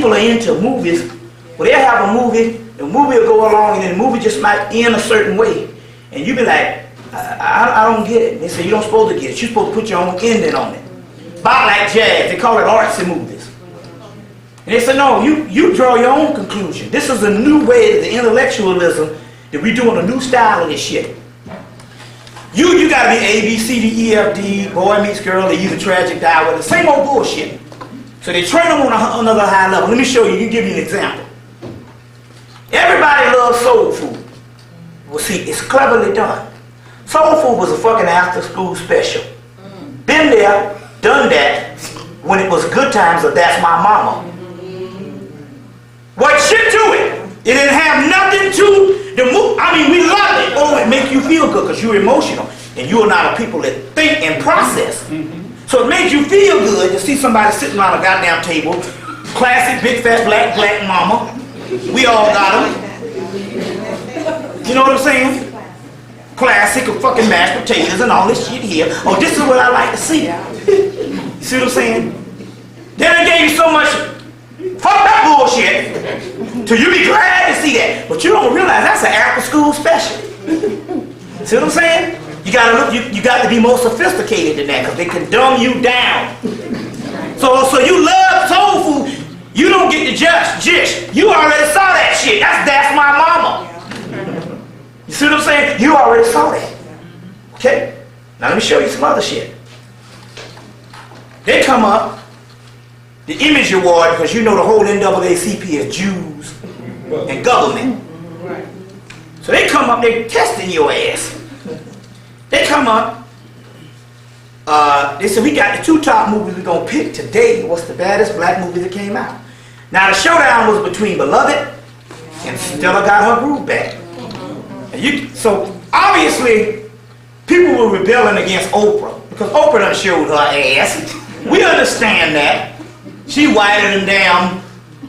people are into movies, well, they'll have a movie, the movie will go along, and then the movie just might end a certain way. And you be like, I don't get it. They say, you don't supposed to get it. You're supposed to put your own ending on it. About like jazz, they call it artsy movies. And they say, no, you draw your own conclusion. This is a new way of the intellectualism that we're doing a new style of this shit. You gotta be A, B, C, D, E, F, D, boy meets girl, they use a tragic die with the same old bullshit. So they train them on another high level. Let me show you, you give you an example. Everybody loves soul food. Well, see, it's cleverly done. Soul food was a fucking after school special. Been there, done that, when it was good times of That's My Mama. What shit to it? It didn't have nothing to the movie. I mean, we love it. Oh, it makes you feel good because you're emotional. And you are not a people that think and process. So it makes you feel good to see somebody sitting around a goddamn table. Classic big fat black mama. We all got them. You know what I'm saying? Classic of fucking mashed potatoes and all this shit here. Oh, this is what I like to see. You see what I'm saying? Then they gave you so much fucked up bullshit till you be glad to see that. But you don't realize that's an after school special. See what I'm saying? You gotta look, you got to be more sophisticated than that because they can dumb you down. So you love soul food. You don't get to judge. Jish, you already saw that shit. That's my mama. You see what I'm saying? You already saw that. Okay? Now let me show you some other shit. They come up, the Image Award, because you know the whole NAACP is Jews and government. So they come up, they're testing your ass. They come up, they said, we got the 2 top movies we're going to pick today. What's the baddest black movie that came out? Now the showdown was between Beloved and Stella Got Her Groove Back. And so obviously people were rebelling against Oprah because Oprah done showed her ass. We understand that. She whiter than damn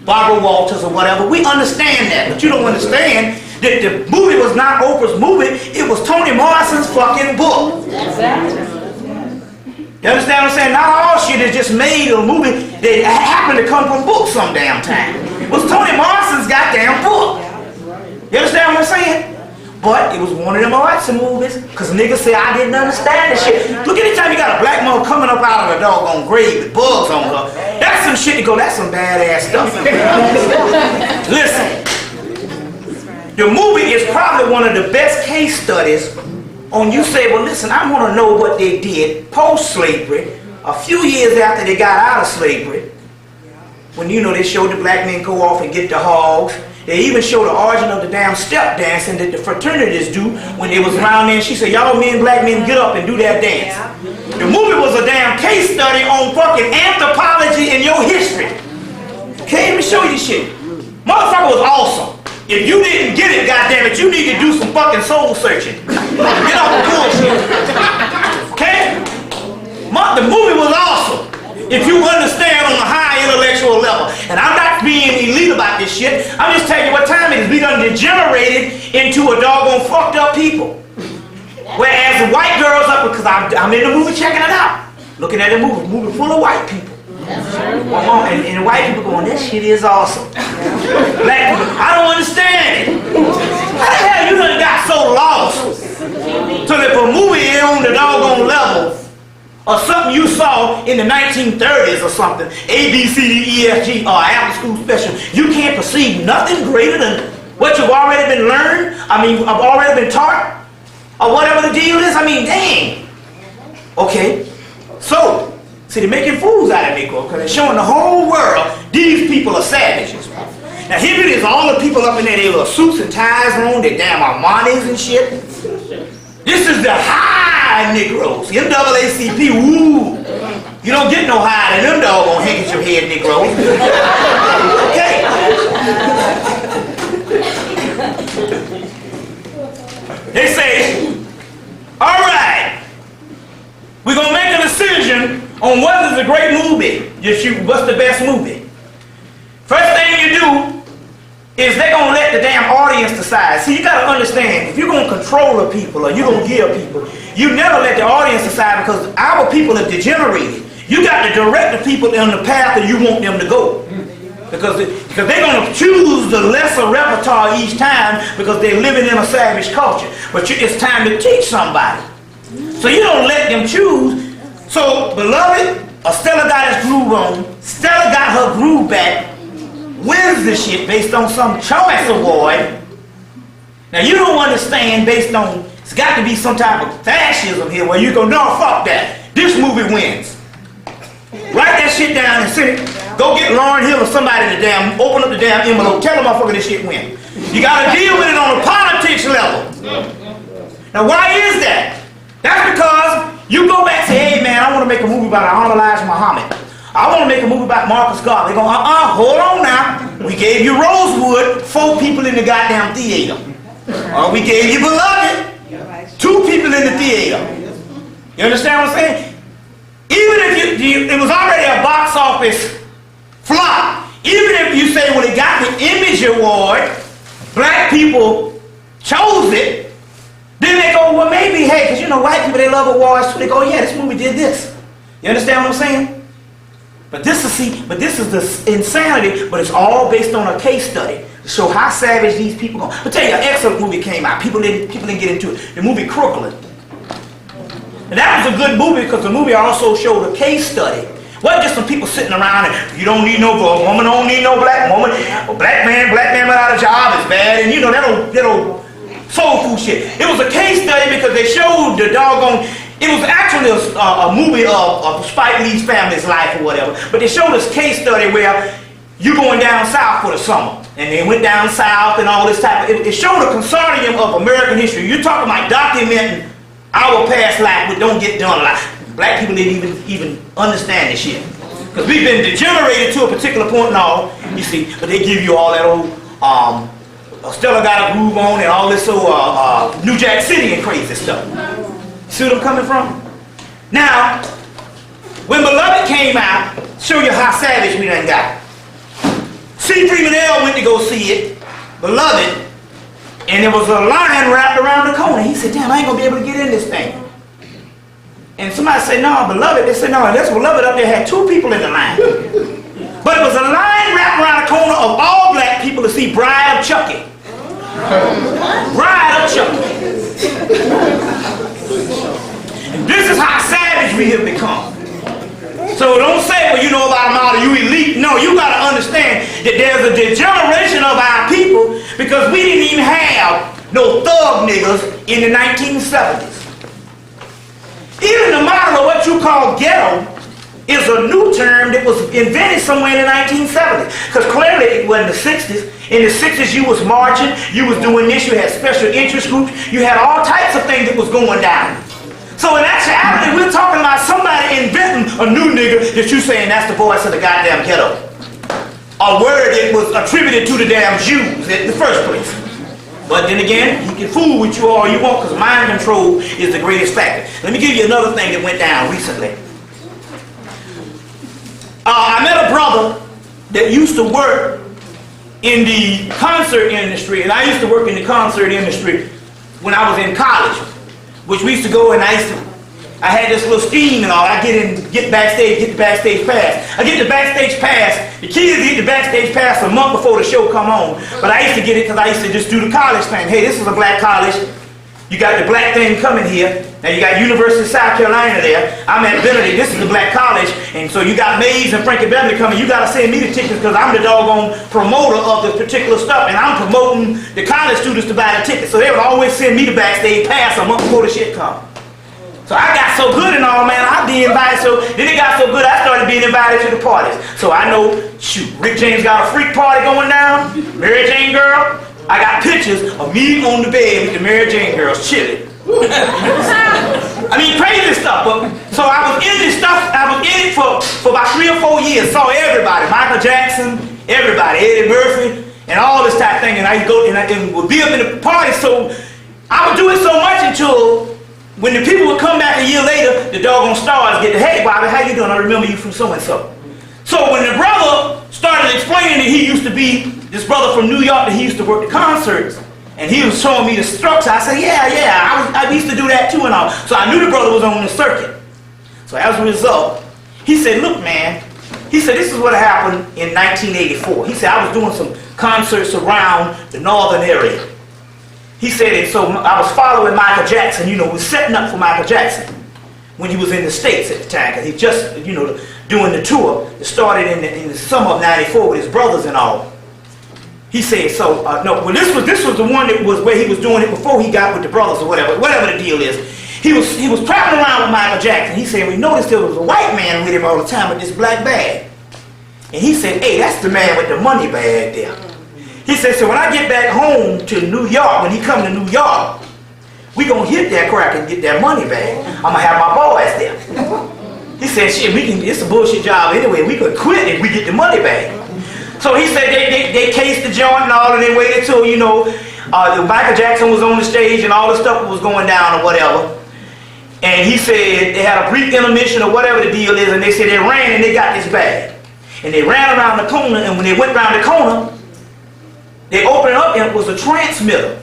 Barbara Walters or whatever. We understand that, but you don't understand that the movie was not Oprah's movie. It was Toni Morrison's fucking book. You understand what I'm saying? Not all shit is just made a movie that happened to come from books some damn time. It was Toni Morrison's goddamn book. You understand what I'm saying? But it was one of them artsy movies, because niggas say I didn't understand the shit. Look, anytime you got a black mother coming up out of a doggone grave with bugs on her, that's some shit to go, that's some badass stuff. Listen, the movie is probably one of the best case studies on you say, well listen, I want to know what they did post-slavery, a few years after they got out of slavery, when you know they showed the black men go off and get the hogs. They even showed the origin of the damn step dancing that the fraternities do when they was around there. And she said, y'all men, black men, get up and do that dance. The movie was a damn case study on fucking anthropology and your history. Okay, let me show you shit. Motherfucker was awesome. If you didn't get it, goddammit, you need to do some fucking soul searching. Get off the bullshit. Okay? The movie was awesome. If you understand on a high intellectual level. And I'm not being elite about this shit. I'm just telling you what time it is. We done degenerated into a doggone fucked up people. Whereas the white girls up, because I'm in the movie checking it out. Looking at the movie full of white people. And white people going, that shit is awesome. Black people, I don't understand it. How the hell you done got so lost? So that if a movie is on the doggone level, or something you saw in the 1930s or something, A, B, C, D, E, F, G, or after school special, you can't perceive nothing greater than what you've already been learned, I've already been taught, or whatever the deal is. I mean, dang. Okay, so, see, they're making fools out of Negro because they're showing the whole world these people are savages. Now, here it is, all the people up in there, they little suits and ties on, they damn Armanis and shit. This is the high Negroes, NAACP, woo. You don't get no higher than them doggone handkerchief head Negroes. Okay. They say, all right, we're going to make a decision on what is a great movie. What's the best movie? First thing you do is they're going to let the damn audience decide. See, you got to understand, if you're going to control the people or you're going to give people, you never let the audience decide because our people have degenerated. You got to direct the people on the path that you want them to go. Because they're going to choose the lesser repertoire each time because they're living in a savage culture. But it's time to teach somebody. So you don't let them choose. So, beloved, Stella got his groove on. Stella got her groove back. Wins the shit based on some choice award. Now you don't understand based on, it's got to be some type of fascism here where you go, no, fuck that. This movie wins. Write that shit down and send it. Go get Lauryn Hill or somebody to open up the damn envelope. Tell them motherfucker this shit win. You got to deal with it on a politics level. Now why is that? That's because you go back and say, hey man, I want to make a movie about Elijah Muhammad. I want to make a movie about Marcus Garvey. They go, hold on now. We gave you Rosewood, 4 people in the goddamn theater. We gave you Beloved, 2 people in the theater. You understand what I'm saying? Even if it was already a box office flop, even if you say, well, it got the Image Award, black people chose it, then they go, well, maybe, hey, because you know, white people, they love awards too. They go, yeah, this movie did this. You understand what I'm saying? But this is the insanity, but it's all based on a case study to show how savage these people are. I'll tell you, an excellent movie came out. People didn't get into it. The movie Crooklyn. And that was a good movie because the movie also showed a case study. It wasn't just some people sitting around and you don't need no woman, don't need no black woman. A black man without a job is bad. And you know, that old soul food shit. It was a case study because they showed the doggone, it was actually a movie of Spike Lee's family's life or whatever. But they showed this case study where you're going down south for the summer. And they went down south and all this type of, it showed a consortium of American history. You're talking about documenting our past life, but don't get done a lot. Black people didn't even understand this shit. Because we've been degenerated to a particular point and all, you see, but they give you all that old, Stella got a groove on and all this old New Jack City and crazy stuff. See what I'm coming from? Now, when Beloved came out, show you how savage we done got. C. Freeman L. went to go see it, Beloved, and there was a lion wrapped around the corner. He said, damn, I ain't gonna be able to get in this thing. And somebody said, no, Beloved. They said, no, that's Beloved up there had 2 people in the line. But it was a line wrapped around the corner of all black people to see Bride of Chucky. Bride of Chucky. And this is how savage we have become. So don't say, well, you know about them all, you elite. No, you got to understand that there's a degeneration of our people because we didn't even have no thug niggas in the 1970s. Even the model of what you call ghetto is a new term that was invented somewhere in the 1970s. Because clearly it wasn't the 60s. In the 60s you was marching, you was doing this, you had special interest groups, you had all types of things that was going down. So in actuality, we're talking about somebody inventing a new nigga that you saying that's the voice of the goddamn ghetto. A word that was attributed to the damn Jews in the first place. But then again, he can fool with you all you want because mind control is the greatest factor. Let me give you another thing that went down recently. I met a brother that used to work in the concert industry, and I used to work in the concert industry when I was in college, which we used to go and I had this little scheme and all. I get backstage, get the backstage pass. I get the backstage pass. The kids get the backstage pass a month before the show come on. But I used to get it because I used to just do the college thing. Hey, this is a black college. You got the black thing coming here. Now you got University of South Carolina there. I'm at Benedict. This is the black college. And so you got Mays and Frankie Beverly coming. You got to send me the tickets because I'm the doggone promoter of this particular stuff. And I'm promoting the college students to buy the tickets. So they would always send me the backstage pass a month before the shit come. So I got so good and all, man, I'd be invited. So then it got so good, I started being invited to the parties. So I know, shoot, Rick James got a freak party going down, Mary Jane girl. I got pictures of me on the bed with the Mary Jane girls chilling. I mean, crazy stuff. But so I was in this stuff. I was in it for about 3 or 4 years. Saw everybody, Michael Jackson, everybody, Eddie Murphy, and all this type of thing. And I would go and would be up in the party. So I would do it so much until when the people would come back a year later, the doggone stars get the, hey Bobby, how you doing? I remember you from so and so. So when the brother started explaining that he used to be this brother from New York that he used to work the concerts, and he was showing me the structure, I said, yeah, I used to do that too and all. So I knew the brother was on the circuit. So as a result, he said, look man, He said, this is what happened in 1984. He said, I was doing some concerts around the northern area. He said, and so I was following Michael Jackson, you know, was setting up for Michael Jackson when he was in the States at the time, because he just, you know, doing the tour that started in the summer of 94 with his brothers and all. He said, so, no, well, this was the one that was where he was doing it before he got with the brothers or whatever the deal is. He was traveling around with Michael Jackson. He said, we noticed there was a white man with him all the time with this black bag. And he said, hey, that's the man with the money bag there. He said, so when I get back home to New York, when he come to New York, we gonna hit that crack and get that money bag. I'm gonna have my boys there. He said, shit, it's a bullshit job anyway. We could quit if we get the money bag. So he said they cased the joint and all, and they waited till, you know, Michael Jackson was on the stage and all the stuff was going down or whatever. And he said they had a brief intermission or whatever the deal is, and they said they ran and they got this bag. And they ran around the corner, and when they went around the corner, they opened it up and it was a transmitter.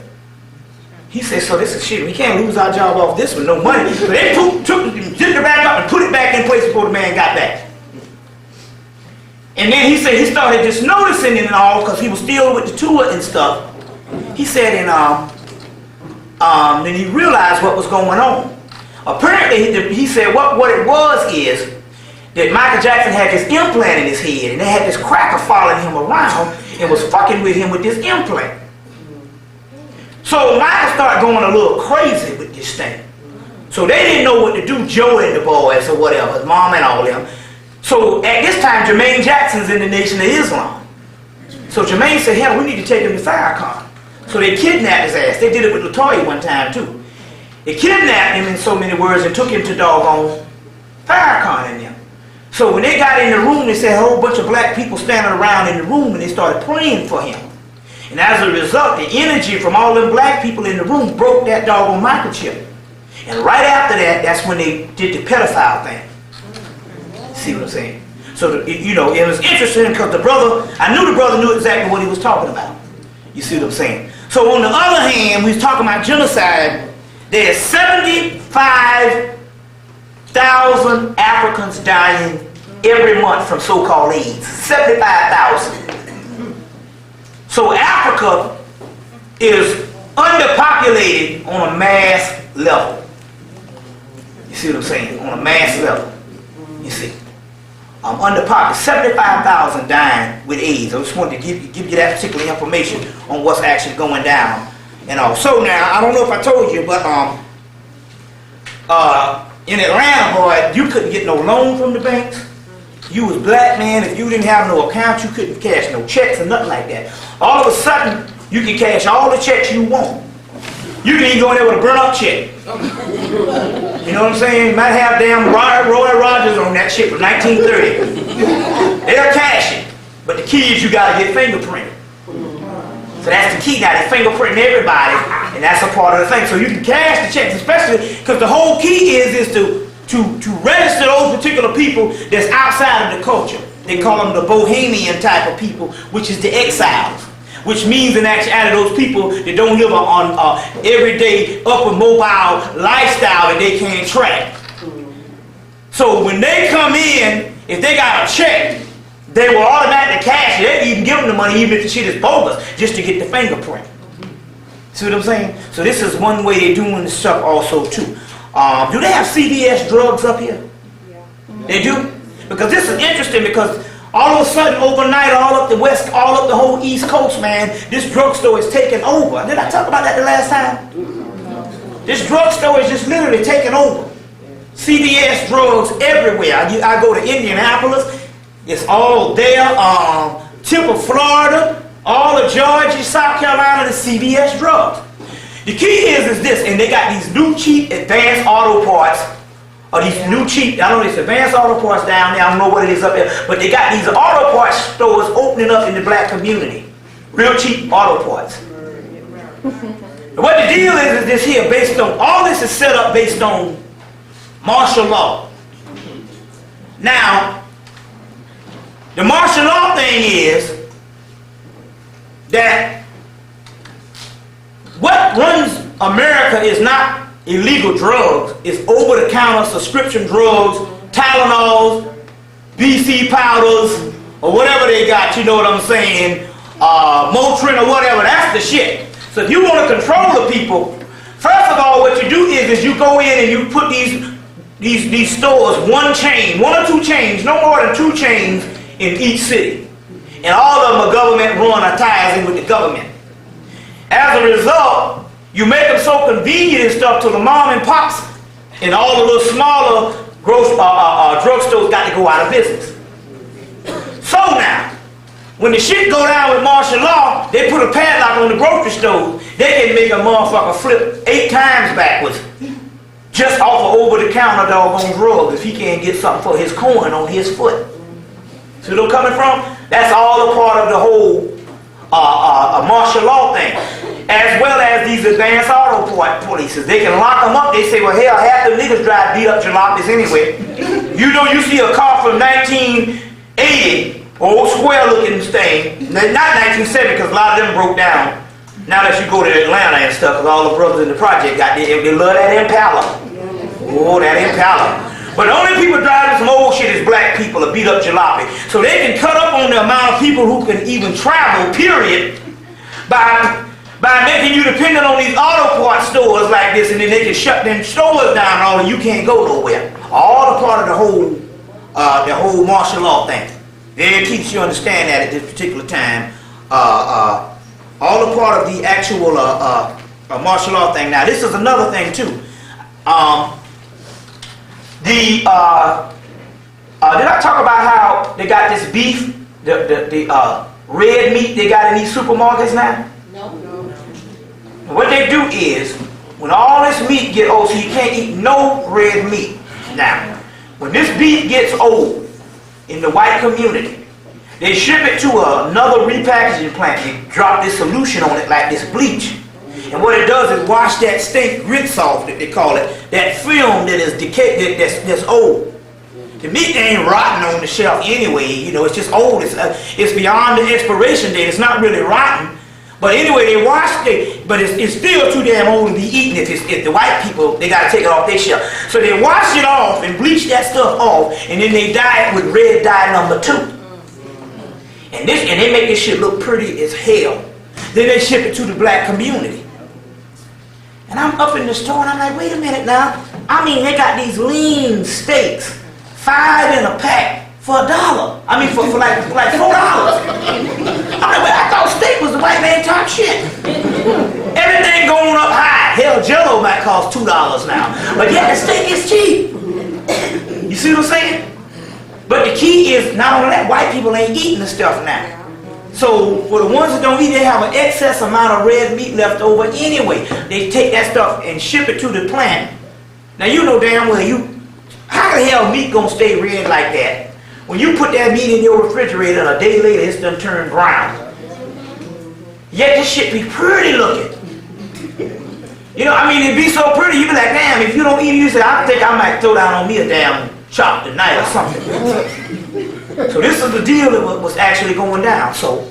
He said, so this is shit, we can't lose our job off this with no money. So they zipped it back up and put it back in place before the man got back. And then he said he started just noticing it and all, because he was still with the tour and stuff. He said, and then he realized what was going on. Apparently, he said what it was is that Michael Jackson had this implant in his head, and they had this cracker following him around and was fucking with him with this implant. So Michael started going a little crazy with this thing. So they didn't know what to do, Joe and the boys or whatever, his mom and all them. So at this time, Jermaine Jackson's in the Nation of Islam. So Jermaine said, hell, we need to take him to Farrakhan. So they kidnapped his ass. They did it with LaToya one time too. They kidnapped him in so many words and took him to doggone Farrakhan and them. So when they got in the room, they said a whole bunch of black people standing around in the room, and they started praying for him. And as a result, the energy from all them black people in the room broke that doggone microchip. And right after that, that's when they did the pedophile thing. See what I'm saying? So, you know, it was interesting because I knew the brother knew exactly what he was talking about. You see what I'm saying? So on the other hand, we was talking about genocide. There's 75,000 Africans dying every month from so-called AIDS. 75,000. So Africa is underpopulated on a mass level. You see what I'm saying? On a mass level. You see. Underpopulated. 75,000 dying with AIDS. I just wanted to give you that particular information on what's actually going down. And all. So now, I don't know if I told you, but in Atlanta, boy, you couldn't get no loan from the banks. You was black, man. If you didn't have no account, you couldn't cash no checks or nothing like that. All of a sudden, you can cash all the checks you want. You can even go in there with a burn-up check. You know what I'm saying? You might have damn Roy Rogers on that shit from 1930. They'll cash it. But the key is you got to get fingerprinted. So that's the key now. They're fingerprinting everybody, and that's a part of the thing. So you can cash the checks, especially because the whole key is to register those particular people that's outside of the culture. They call them the bohemian type of people, which is the exiles. Which means in actuality those people that don't live on everyday upper mobile lifestyle that they can't track. So when they come in, if they got a check, they will automatically cash it. They even give them the money even if the shit is bogus, just to get the fingerprint. See what I'm saying? So this is one way they're doing this stuff also too. Do they have CVS drugs up here? Yeah. They do? Because this is interesting because all of a sudden, overnight, all up the west, all up the whole East Coast, man, this drugstore is taking over. Did I talk about that the last time? This drugstore is just literally taking over. CVS drugs everywhere. I go to Indianapolis, it's all there. Temple, Florida, all of Georgia, South Carolina, the CVS drugs. The key is this, and they got these new cheap advanced auto parts. Or these new cheap, I don't know, these advanced auto parts down there, I don't know what it is up there, but they got these auto parts stores opening up in the black community. Real cheap auto parts. What the deal is this here, based on, all this is set up based on martial law. Now, the martial law thing is that what runs America is not illegal drugs, is over-the-counter subscription drugs, Tylenols, BC powders, or whatever they got, you know what I'm saying, Motrin or whatever, that's the shit. So if you want to control the people, first of all, what you do is you go in and you put these stores, one chain, one or two chains, no more than two chains in each city. And all of them are government run or ties in with the government. As a result, you make them so convenient and stuff to the mom and pops, and all the little smaller drugstores got to go out of business. So now, when the shit go down with martial law, they put a padlock on the grocery store. They can make a motherfucker flip 8 times backwards just off of over-the-counter doggone drugs if he can't get something for his coin on his foot. See where I'm coming from? That's all a part of the whole martial law thing. As well as these advanced auto polices. They can lock them up. They say, well, hell, half the niggas drive beat up jalopies anyway. You know, you see a car from 1980, old square-looking thing. Not 1970, because a lot of them broke down. Now that you go to Atlanta and stuff, because all the brothers in the project got they love that Impala. Oh, that Impala. But the only people driving some old shit is black people or beat up jalopy. So they can cut up on the amount of people who can even travel, period, by making you dependent on these auto parts stores like this, and then they can shut them stores down all and you can't go nowhere. All a part of the whole martial law thing. It keeps you understand that at this particular time. All a part of the actual martial law thing. Now this is another thing too. Did I talk about how they got this beef, the red meat they got in these supermarkets now? No. What they do is, when all this meat get old, so you can't eat no red meat. Now, when this beef gets old in the white community, they ship it to another repackaging plant. They drop this solution on it like this bleach. And what it does is wash that stink rinse off, that they call it, that film that is decayed, that's old. The meat ain't rotten on the shelf anyway, you know, it's just old. It's beyond the expiration date. It's not really rotten. But anyway, they wash it, but it's still too damn old to be eaten if the white people, they got to take it off their shelf. So they wash it off and bleach that stuff off, and then they dye it with red dye number 2. And they make this shit look pretty as hell. Then they ship it to the black community. And I'm up in the store and I'm like, wait a minute now. I mean, they got these lean steaks, 5 in a pack for $1. I mean, for like $4. I'm like, well, I thought steak was the white man top shit. Everything going up high. Hell, Jello might cost $2 now. But yeah, the steak is cheap. You see what I'm saying? But the key is, not only that, white people ain't eating the stuff now. So for the ones that don't eat, they have an excess amount of red meat left over anyway. They take that stuff and ship it to the plant. Now you know damn well how the hell meat gonna stay red like that? When you put that meat in your refrigerator and a day later it's done turned brown. Yet this shit be pretty looking. You know, I mean, it'd be so pretty, you be like, damn, if you don't eat it, you say, I think I might throw down on me a damn chop tonight or something. So this is the deal that was actually going down. So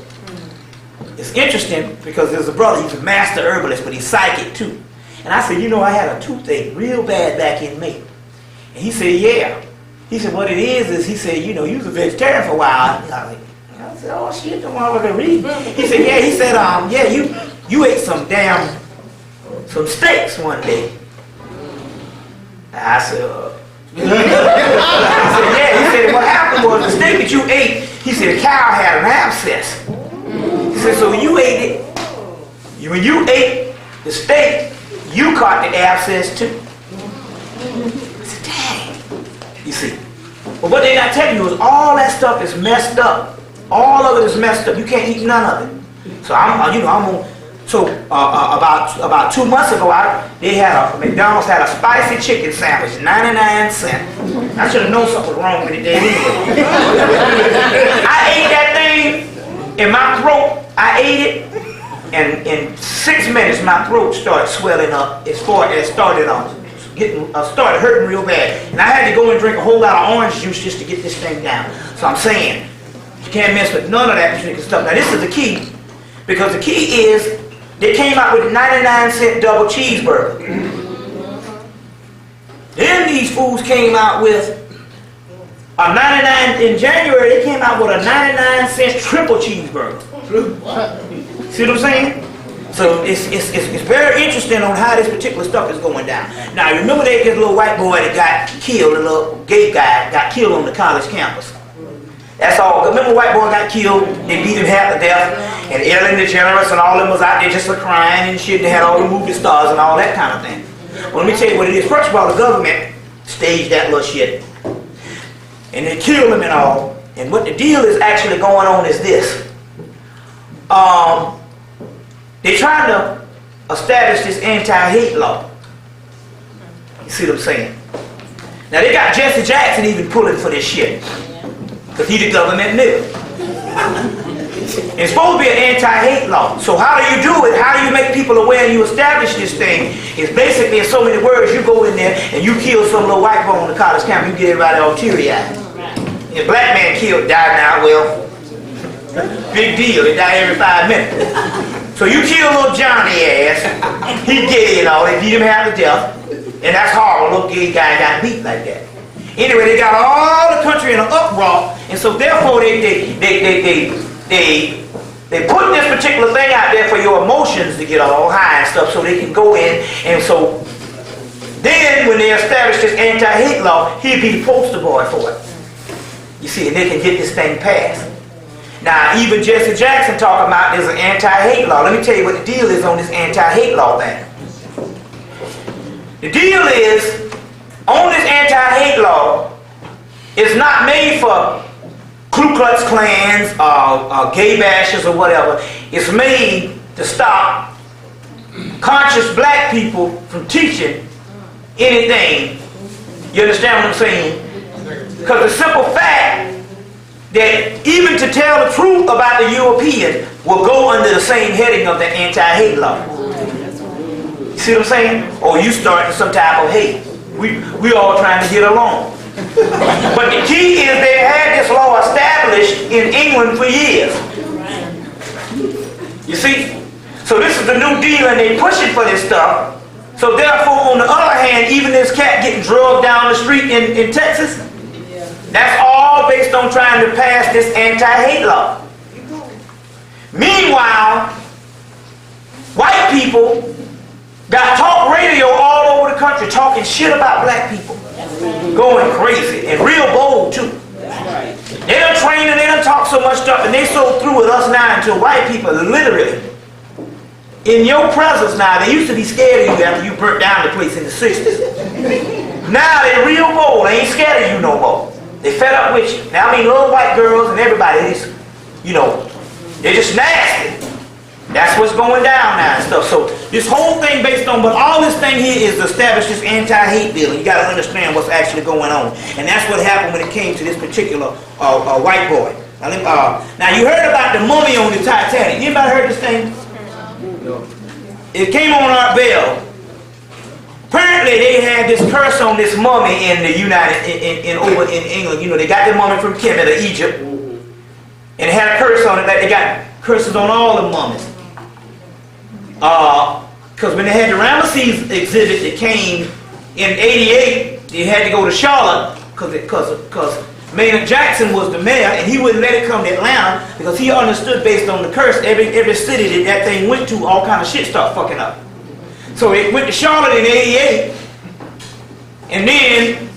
it's interesting because there's a brother, he's a master herbalist, but he's psychic too. And I said, you know, I had a toothache real bad back in May. And he said, yeah. He said, what it is he said, you know, you was a vegetarian for a while. I said, oh shit, don't want to read. He said, yeah, yeah, you ate some steaks one day. I said, he said, yeah. He said, what happened was the steak that you ate, he said, the cow had an abscess. He said, so when you ate the steak, you caught the abscess too. I said, dang. You see. But what they not telling you is all that stuff is messed up. All of it is messed up. You can't eat none of it. So about 2 months ago, McDonald's had a spicy chicken sandwich, 99 cents. I should have known something was wrong with it then anyway. I ate that thing in my throat. I ate it, and in 6 minutes my throat started swelling up. It started hurting real bad, and I had to go and drink a whole lot of orange juice just to get this thing down. So I'm saying, you can't mess with none of that drinking stuff. Now this is the key, because the key is they came out with a 99-cent double cheeseburger. Then these fools came out with A 99 in January they came out with a 99-cent triple cheeseburger. See what I'm saying? So it's very interesting on how this particular stuff is going down. Now remember this little white boy that got killed, a little gay guy got killed on the college campus. That's all. Remember white boy got killed, they beat him half to death, and Ellen DeGeneres and all of them was out there just for crying and shit. They had all the movie stars and all that kind of thing. Well, let me tell you what it is. First of all, the government staged that little shit. And they killed him and all. And what the deal is actually going on is this. They're trying to establish this anti-hate law. You see what I'm saying? Now they got Jesse Jackson even pulling for this shit. Because he the government nigga. It's supposed to be an anti-hate law. So how do you do it? How do you make people aware and you establish this thing? It's basically in so many words, you go in there and you kill some little white boy on the college campus, you get everybody all teary-eyed. A black man killed, died now, well, big deal, they die every 5 minutes. So you kill little Johnny ass, he gay and all, they beat him half to death, and that's horrible, little gay guy got beat like that. Anyway, they got all the country in an uproar, and so therefore they put this particular thing out there for your emotions to get all high and stuff so they can go in, and so then when they establish this anti-hate law, he'd be the poster boy for it. You see, and they can get this thing passed. Now, even Jesse Jackson talking about there's an anti-hate law. Let me tell you what the deal is on this anti-hate law thing. The deal is, on this anti-hate law, it's not made for Ku Klux Klans or gay bashers or whatever. It's made to stop conscious black people from teaching anything. You understand what I'm saying? Because the simple fact that even to tell the truth about the European will go under the same heading of the anti-hate law. You see what I'm saying? Or you starting some type of hate. We all trying to get along. But the key is they had this law established in England for years. You see? So this is the new deal and they pushing for this stuff. So therefore, on the other hand, even this cat getting drugged down the street in Texas, that's all based on trying to pass this anti-hate law. Meanwhile, white people got talk radio all over the country talking shit about black people. Going crazy and real bold too. They done train and they done talk so much stuff and they so through with us now until white people literally in your presence now, they used to be scared of you after you burnt down the place in the 60s. Now they real bold, they ain't scared of you no more. They fed up with you. Now I mean little white girls and everybody, they're just nasty. That's what's going down now and stuff. So this whole thing based on, but all this thing here is to establish this anti-hate bill. You got to understand what's actually going on. And that's what happened when it came to this particular white boy. Now you heard about the mummy on the Titanic. Anybody heard this thing? No. It came on our bell. Apparently they had this curse on this mummy in the over in England. You know, they got the mummy from Kemet of Egypt. And it had a curse on it that they got curses on all the mummies. Because when they had the Ramesses exhibit that came in '88, they had to go to Charlotte because Maynard Jackson was the mayor and he wouldn't let it come to Atlanta because he understood based on the curse every city that thing went to, all kind of shit started fucking up. So it went to Charlotte in '88, and then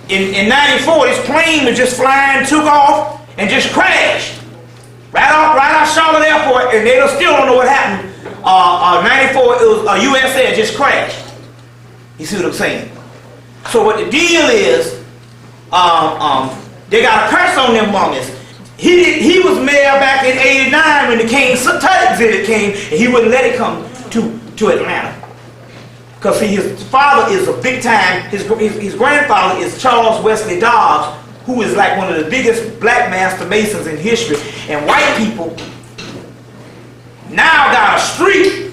in '94 this plane was just flying, took off and just crashed right off Charlotte Airport, and they still don't know what happened. '94 it was US Air just crashed. You see what I'm saying? So what the deal is, they got a curse on them mummies. He was mayor back in '89 when the King's Titanic exhibit came, and he wouldn't let it come to Atlanta. Because his father is a big time, his grandfather is Charles Wesley Dobbs, who is like one of the biggest black master masons in history. And white people now got a street,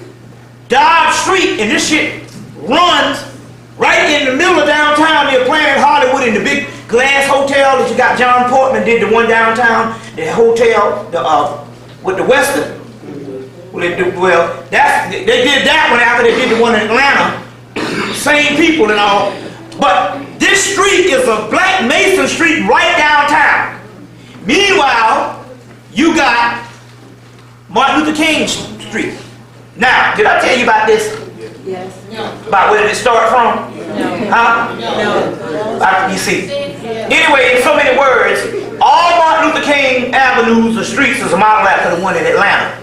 Dobbs Street, and this shit runs right in the middle of downtown near Planet Hollywood in the big glass hotel that you got. John Portman did the one downtown, the hotel with the Western. Well, they did that one after they did the one in Atlanta. Same people and all. But This street is a black Mason street right downtown. Meanwhile, you got Martin Luther King Street. Now, did I tell you about this? Yes. No. About where did it start from? No. Huh? No. You see. Anyway, in so many words, all Martin Luther King avenues or streets is a model after the one in Atlanta.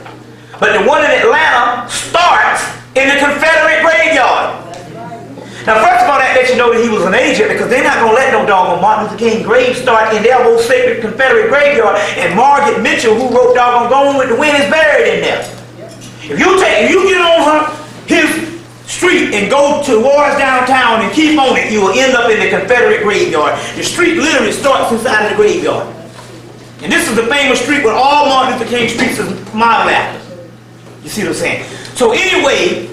But the one in Atlanta starts in the Confederate graveyard. Now, first of all, that lets you know that he was an agent, because they're not going to let no doggone Martin Luther King grave start in their whole sacred Confederate graveyard. And Margaret Mitchell, who wrote doggone Gone with the Wind, is buried in there. If you get on his street and go towards downtown and keep on it, you will end up in the Confederate graveyard. The street literally starts inside of the graveyard. And this is the famous street where all Martin Luther King streets is modeled after. You see what I'm saying? So anyway,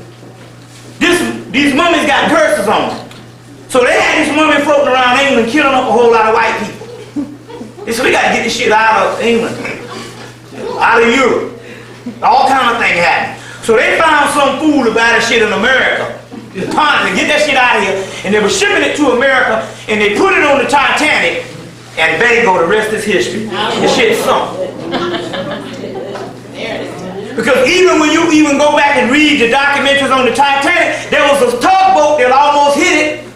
these mummies got curses on them. So they had this mummy floating around England killing up a whole lot of white people. They said, we got to get this shit out of England, out of Europe. All kind of things happened. So they found some fool to buy that shit in America. They get that shit out of here. And they were shipping it to America, and they put it on the Titanic, and bingo, the rest is history. The shit sunk. Because even when you even go back and read the documentaries on the Titanic, there was a tugboat that almost hit it.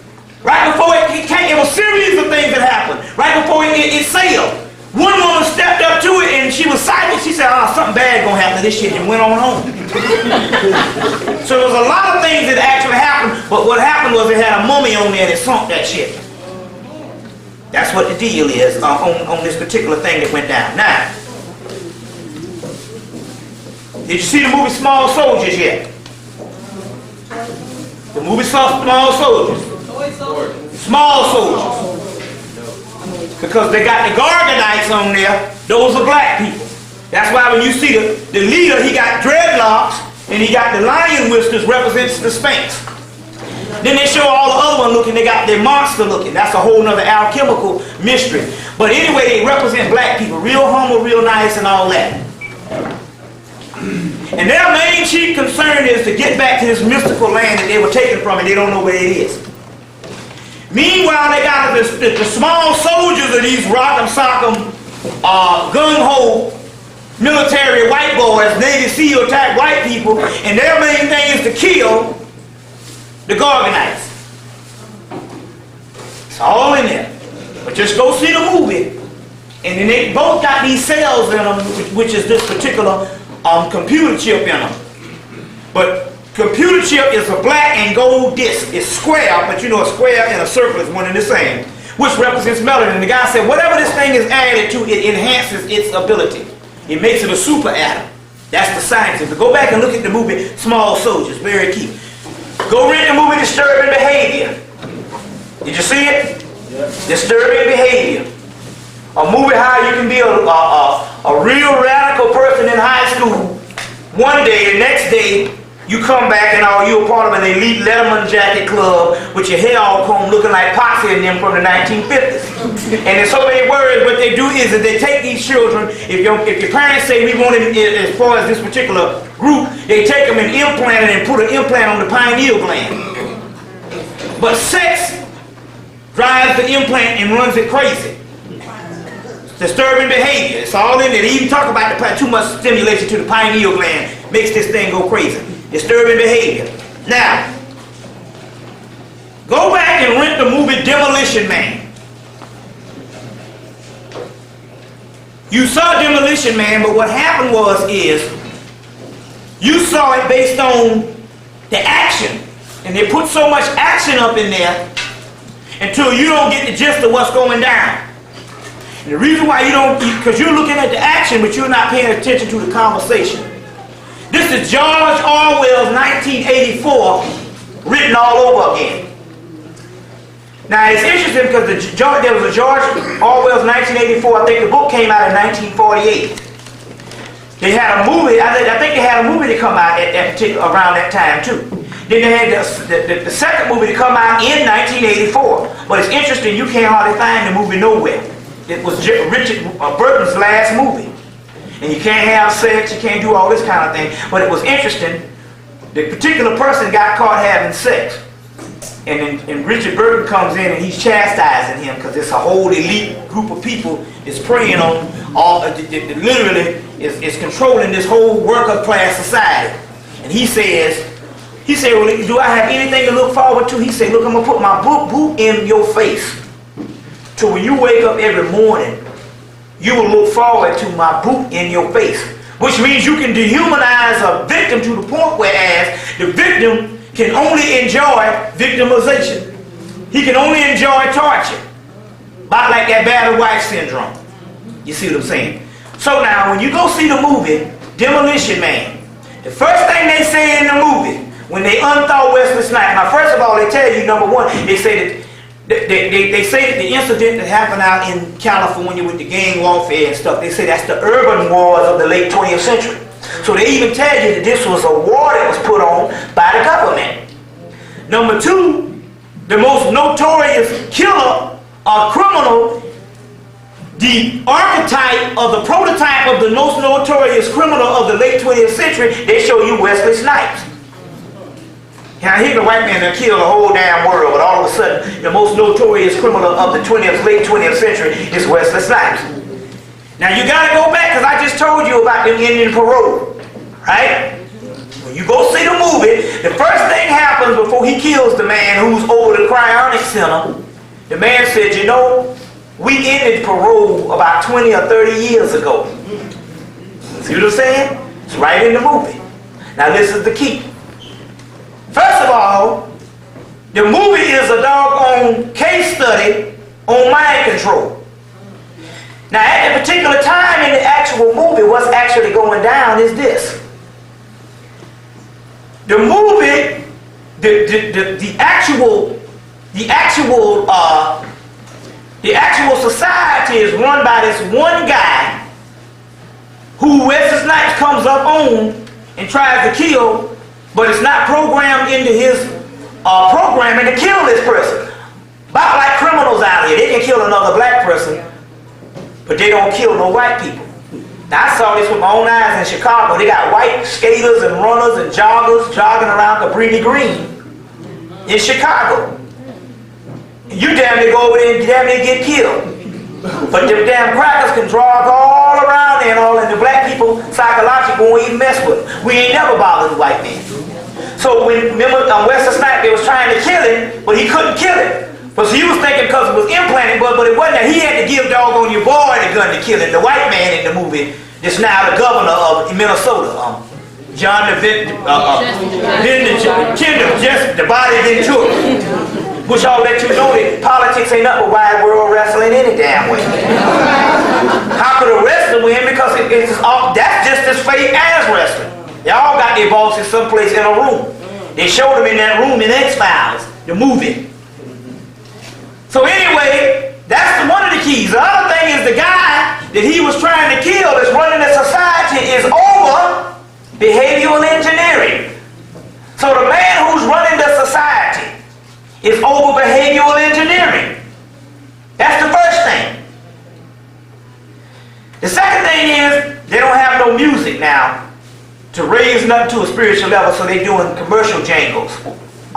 Right before it came, it was a series of things that happened. Right before it sailed. One woman stepped up to it and she was silent. She said, oh, something bad gonna happen to this shit, and went on home. So there was a lot of things that actually happened, but what happened was it had a mummy on there and it sunk that shit. That's what the deal is on this particular thing that went down. Now, did you see the movie Small Soldiers yet? The movie Small Soldiers. Small Soldiers. Because they got the Gorgonites on there. Those are black people. That's why when you see the leader, he got dreadlocks and he got the lion whiskers, represents the Sphinx. Then they show all the other one looking, they got their monster looking. That's a whole nother alchemical mystery. But anyway, they represent black people. Real humble, real nice, and all that. And their main chief concern is to get back to this mystical land that they were taken from, and they don't know where it is. Meanwhile, they got the small soldiers of these rock'em sock'em, gung-ho military white boys, Navy SEAL type white people, and their main thing is to kill the Gorgonites. It's all in there. But just go see the movie, and then they both got these cells in them, which is this particular computer chip in them. But computer chip is a black and gold disc. It's square, but you know a square and a circle is one and the same, which represents melanin. And the guy said, whatever this thing is added to, it enhances its ability. It makes it a super atom. That's the science. But go back and look at the movie Small Soldiers, very key. Go read the movie Disturbing Behavior. Did you see it? Yes. Disturbing Behavior. A movie how you can be a real radical person in high school. One day, the next day, you come back and you're a part of an elite Letterman jacket club with your hair all combed looking like Posse and them from the 1950s. And in so many words, what they do is that they take these children, if your parents say we want it as far as this particular group, they take them and implant it and put an implant on the pineal gland. But sex drives the implant and runs it crazy. Disturbing behavior. It's all in there. They even talk about too much stimulation to the pineal gland makes this thing go crazy. Disturbing behavior. Now, go back and rent the movie Demolition Man. You saw Demolition Man, but what happened is you saw it based on the action. And they put so much action up in there until you don't get the gist of what's going down. And the reason why you don't, because you're looking at the action, but you're not paying attention to the conversation. This is George Orwell's 1984 written all over again. Now it's interesting because there was a George Orwell's 1984, I think the book came out in 1948. They had a movie, I think they had a movie to come out around that time too. Then they had the second movie to come out in 1984. But it's interesting, you can't hardly find the movie nowhere. It was Richard Burton's last movie. And you can't have sex, you can't do all this kind of thing. But it was interesting, the particular person got caught having sex. and Richard Burton comes in and he's chastising him because it's a whole elite group of people that's preying on all, literally is controlling this whole worker class society. And he said, well, do I have anything to look forward to? He said, look, I'm going to put my boot in your face. So when you wake up every morning, you will look forward to my boot in your face. Which means you can dehumanize a victim to the point whereas the victim can only enjoy victimization. He can only enjoy torture. About like that battered wife syndrome. You see what I'm saying? So now when you go see the movie Demolition Man, the first thing they say in the movie when they unthaw Wesley Snipes, now first of all they tell you, number one, they say that the incident that happened out in California with the gang warfare and stuff, they say that's the urban wars of the late 20th century. So they even tell you that this was a war that was put on by the government. Number two, the most notorious killer or criminal, the archetype or the prototype of the most notorious criminal of the late 20th century, they show you Wesley Snipes. Now here's the white man that killed the whole damn world, but all of a sudden the most notorious criminal of the late 20th century is Wesley Snipes. Now you got to go back because I just told you about them Indian parole, right? When you go see the movie, the first thing happens before he kills the man who's over the cryonic center. The man said, you know, we ended parole about 20 or 30 years ago. See what I'm saying? It's right in the movie. Now this is the key. First of all, the movie is a doggone case study on mind control. Now at a particular time in the actual movie, what's actually going down is this. The movie, the actual society is run by this one guy who Wesley Snipes comes up on and tries to kill, but it's not programmed into his programming to kill this person. About like criminals out here, they can kill another black person, but they don't kill no white people. Now I saw this with my own eyes in Chicago. They got white skaters and runners and joggers jogging around Cabrini Green in Chicago. And you damn near go over there and damn near get killed. But them damn crackers can draw all around there and all, and the black people psychologically won't even mess with them. We ain't never bothered the white man. So when, remember Wesley Snipes, they was trying to kill him, but he couldn't kill him. But so he was thinking because it was implanted, but it wasn't that. He had to give doggone your boy the gun to kill him. The white man in the movie is now the governor of Minnesota, John the body Ventura. Which I'll let you know that politics ain't nothing but wide world wrestling any damn way. How could a wrestler win? Because that's just as fake as wrestling. They all got their bosses someplace in a room. They showed them in that room in X-Files, the movie. So anyway, that's one of the keys. The other thing is the guy that he was trying to kill that's running the society is over behavioral engineering. So the man who's running the society is over behavioral engineering. That's the first thing. The second thing is they don't have no music now to raise nothing to a spiritual level, so they're doing commercial jingles.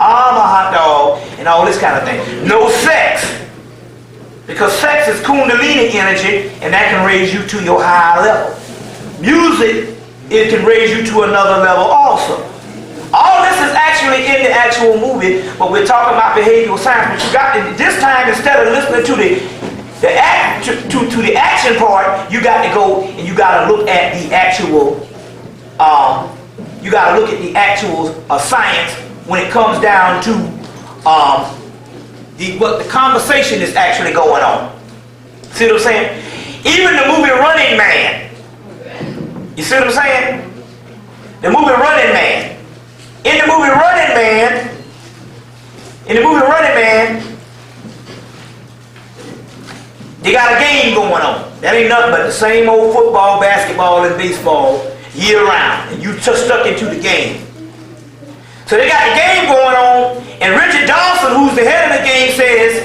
I'm a hot dog and all this kind of thing. No sex. Because sex is kundalini energy and that can raise you to your higher level. Music, it can raise you to another level also. All this is actually in the actual movie, but we're talking about behavioral science. But you got to, this time, instead of listening to the action part, you got to go and you got to look at the actual science when it comes down to what the conversation is actually going on. See what I'm saying? Even the movie Running Man. You see what I'm saying? The movie Running Man. In the movie Running Man, they got a game going on. That ain't nothing but the same old football, basketball, and baseball year round. And you just stuck into the game. So they got the game going on, and Richard Dawson, who's the head of the game, says,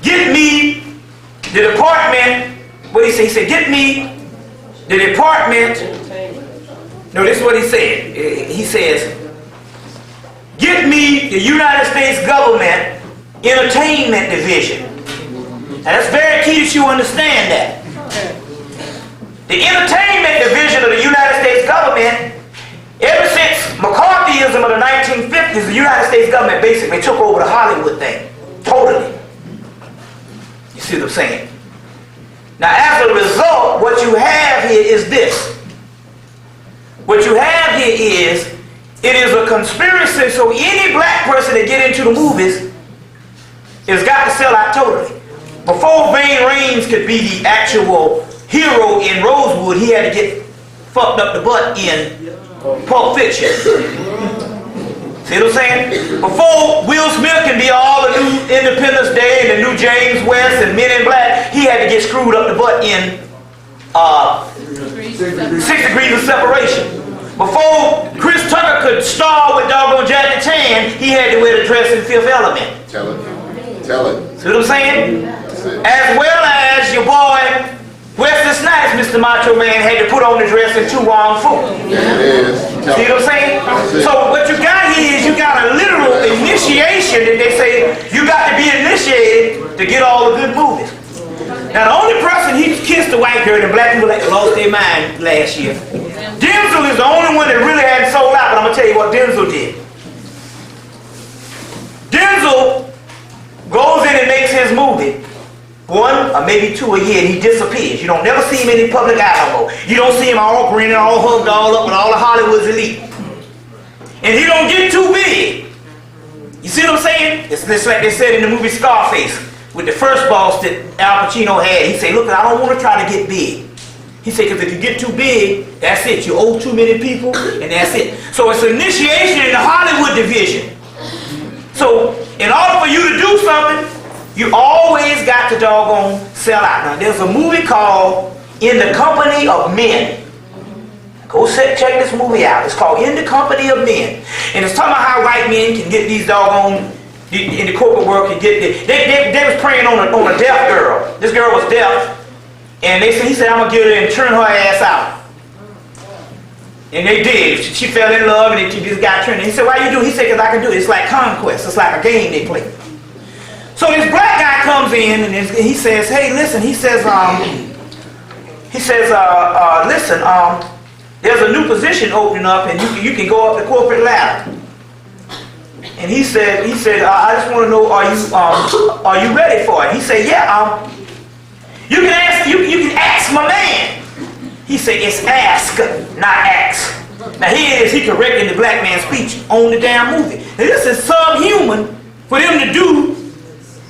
get me the department, what he said? He said, get me the department. No, this is what he said. He says, get me the United States government entertainment division. And that's very key that you understand that. The entertainment division of the United States government, ever since McCarthyism of the 1950s, the United States government basically took over the Hollywood thing. Totally. You see what I'm saying? Now, as a result, what you have here is this. What you have here is, it is a conspiracy, so any black person that get into the movies has got to sell out totally. Before Vane Raines could be the actual hero in Rosewood, he had to get fucked up the butt in Pulp Fiction. See what I'm saying? Before Will Smith can be all the new Independence Day and the new James West and Men in Black, he had to get screwed up the butt in 6 Degrees of Separation. Before Chris Tucker could star with doggone Jackie Chan, he had to wear the dress in Fifth Element. Tell it. Tell it. See what I'm saying? As well as your boy Wesley Snipes, Mr. Macho Man, had to put on the dress in Tu Wong Fu. There it is. See what I'm saying? So what you got here is you got a literal initiation that they say you got to be initiated to get all the good movies. Now the only person he kissed the white girl and black people like lost their mind last year. Denzel is the only one that really hadn't sold out, but I'm going to tell you what Denzel did. Denzel goes in and makes his movie, 1 or maybe 2 a year, and he disappears. You don't never see him in the public eye no more. You don't see him all grinning, all hugged all up with all the Hollywood's elite. And he don't get too big. You see what I'm saying? It's like they said in the movie Scarface, with the first boss that Al Pacino had. He said, look, I don't want to try to get big. He said, because if you get too big, that's it. You owe too many people, and that's it. So it's initiation in the Hollywood division. So in order for you to do something, you always got to doggone sell out. Now there's a movie called In the Company of Men. Go check this movie out. It's called In the Company of Men. And it's talking about how white men can get these doggone, in the corporate world, can get this. They was preying on a deaf girl. This girl was deaf. And he said, I'm going to get her and turn her ass out. And they did. She fell in love, and this guy turned her. He said, why you do it? He said, because I can do it. It's like conquest. It's like a game they play. So this black guy comes in, and he says, hey, listen. He says, listen, there's a new position opening up, and you can go up the corporate ladder. And he said, I just want to know, are you ready for it? He said, yeah, you can ask my man. He said, it's ask, not ask. Now here it is, he correcting the black man's speech on the damn movie. Now this is subhuman for them to do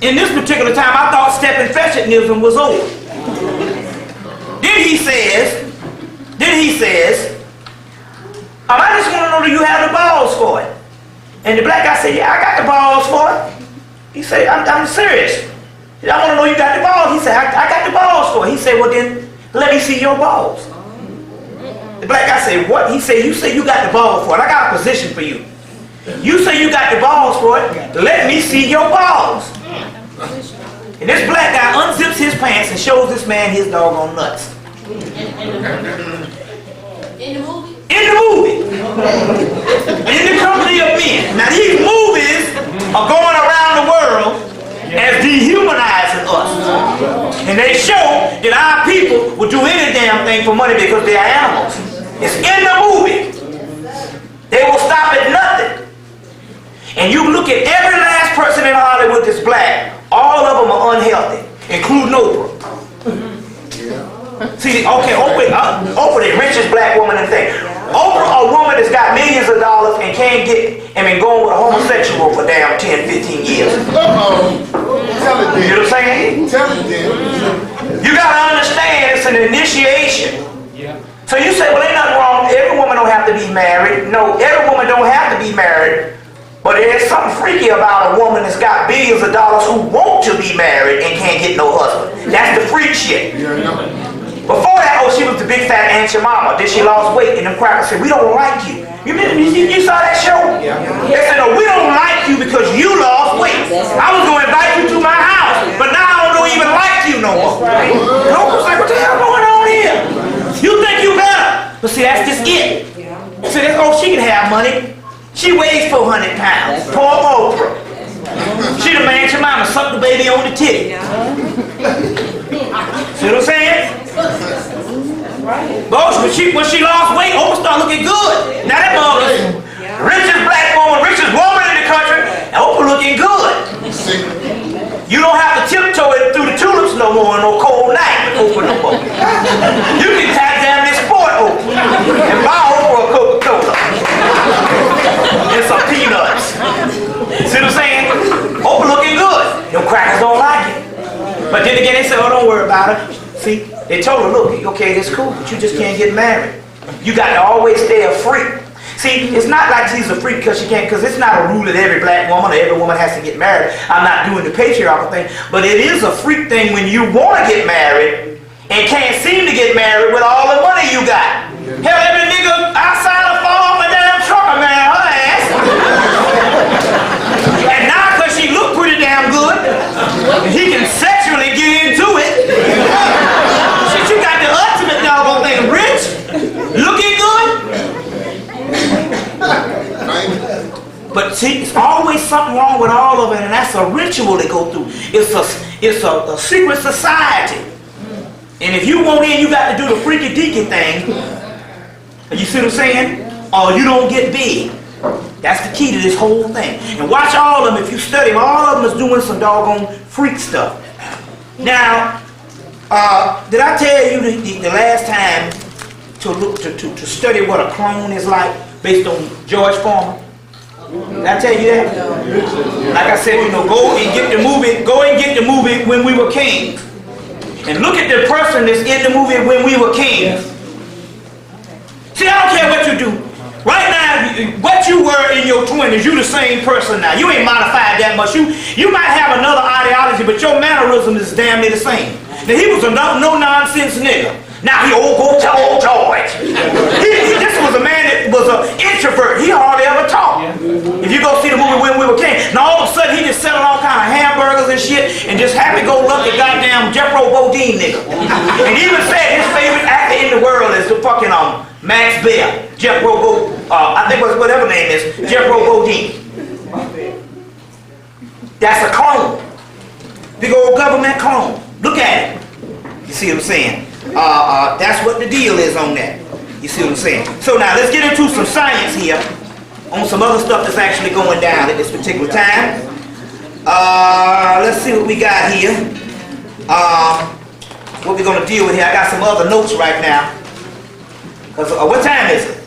in this particular time. I thought stepping fashionism was over. Then he says, I just want to know, do you have the balls for it? And the black guy said, yeah, I got the balls for it. He said, I'm serious. I want to know you got the balls. He said, I got the balls for it. He said, well then, let me see your balls. The black guy said, what? He said, you say you got the balls for it. I got a position for you. You say you got the balls for it. Let me see your balls. And this black guy unzips his pants and shows this man his doggone nuts. In the movie? In the movie. In the Company of Men. Now these movies are going around the world as dehumanizing us. And they show that our people will do any damn thing for money because they are animals. It's in the movie. They will stop at nothing. And you look at every last person in Hollywood that's black, all of them are unhealthy, including Oprah. See, okay, Oprah, the richest black woman in the thing. Oprah, a woman that's got millions of dollars and can't get, and been going with a homosexual for damn 10, 15 years. Uh-oh. Tell it then. You know what I'm saying? Tell it then. You gotta understand it's an initiation. So you say, well, ain't nothing wrong. Every woman don't have to be married. No, every woman don't have to be married. But there's something freaky about a woman that's got billions of dollars who want to be married and can't get no husband. That's the freak shit. Before that, she was the big fat Aunt your mama. Then she lost weight, and them crackers said, we don't like you. You saw that show? They said, no, we don't like you because you lost weight. I was going to invite you to my house, but now I don't even like you no more. And Oprah's like, what the hell going on here? You think you better. But see, that's just it. See, oh, she can have money. She weighs 400 pounds. Poor Oprah. She the man, your mama sucked the baby on the titty. See what I'm saying? But when she lost weight, Oprah started looking good. Now that mother is richest black woman, richest woman in the country, and Oprah looking good. You don't have to tiptoe it through the tulips no more on no cold night with Oprah no more. You can tap down this sport Oprah and buy Oprah a Coca-Cola and some peanuts. See what I'm saying? Oprah looking good. Them crackers don't like it. But then again, they say, oh, don't worry about it. See, they told her, look, okay, that's cool, but you just can't get married. You got to always stay a freak. See, it's not like she's a freak because she can't, because it's not a rule that every black woman or every woman has to get married. I'm not doing the patriarchal thing, but it is a freak thing when you want to get married and can't seem to get married with all the money you got. Hell, every nigga outside of fall off a damn trucker, man, her ass. And now because she look pretty damn good, he can sexually get into it. Shit, you got the ultimate doggone thing, rich, looking good. But see, it's always something wrong with all of it, and that's a ritual they go through. It's a secret society. And if you want in, you got to do the freaky deaky thing. You see what I'm saying? Or you don't get big. That's the key to this whole thing. And watch all of them. If you study them, all of them is doing some doggone freak stuff. Now, did I tell you the last time to study what a clone is like based on George Foreman? Did I tell you that? Like I said, you know, go and get the movie When We Were Kings. And look at the person that's in the movie When We Were Kings. See, I don't care what you do. Right now, what you were in your 20s, you the same person now. You ain't modified that much. You might have another ideology, but your mannerism is damn near the same. Now, he was a no-nonsense nigga. Now he go to old George. This was a man that was an introvert. He hardly ever talked. If you go see the movie When We Were King, now all of a sudden he just selling all kind of hamburgers and shit and just happy-go-lucky goddamn Jethro Bodine nigga. And he even said his favorite actor in the world is the fucking Max Baer. Jethro I think whatever name is, Jethro Bodine. That's a clone. Big old government clone. Look at it. You see what I'm saying? That's what the deal is on that. You see what I'm saying? So now let's get into some science here on some other stuff that's actually going down at this particular time. Let's see what we got here. What we're going to deal with here. I got some other notes right now. Cause what time is it?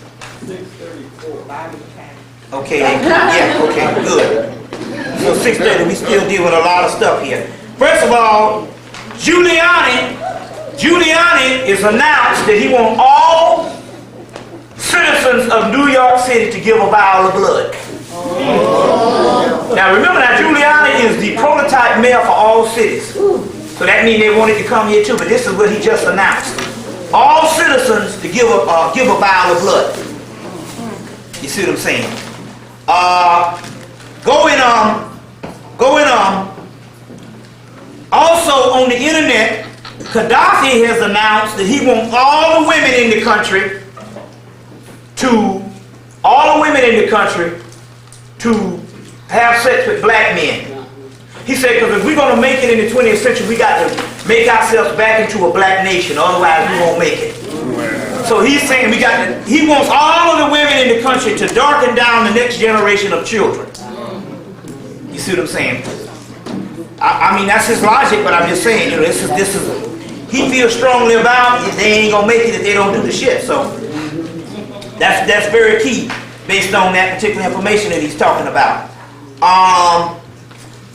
6:34. Okay. Yeah. Okay. Good. So 6:30. We still deal with a lot of stuff here. First of all, Giuliani is announced that he wants all citizens of New York City to give a vial of blood. Now remember that Giuliani is the prototype mayor for all cities. So that means they wanted to come here too, but this is what he just announced. All citizens to give a vial of blood. You see what I'm saying? Also on the internet, Gaddafi has announced that he wants all the women in the country to have sex with black men. He said, because if we're going to make it in the 20th century, we got to make ourselves back into a black nation, otherwise we won't make it. So he's saying he wants all of the women in the country to darken down the next generation of children. You see what I'm saying? I mean, that's his logic, but I'm just saying, you know, this is he feels strongly about it. They ain't gonna make it if they don't do the shit. So that's very key based on that particular information that he's talking about.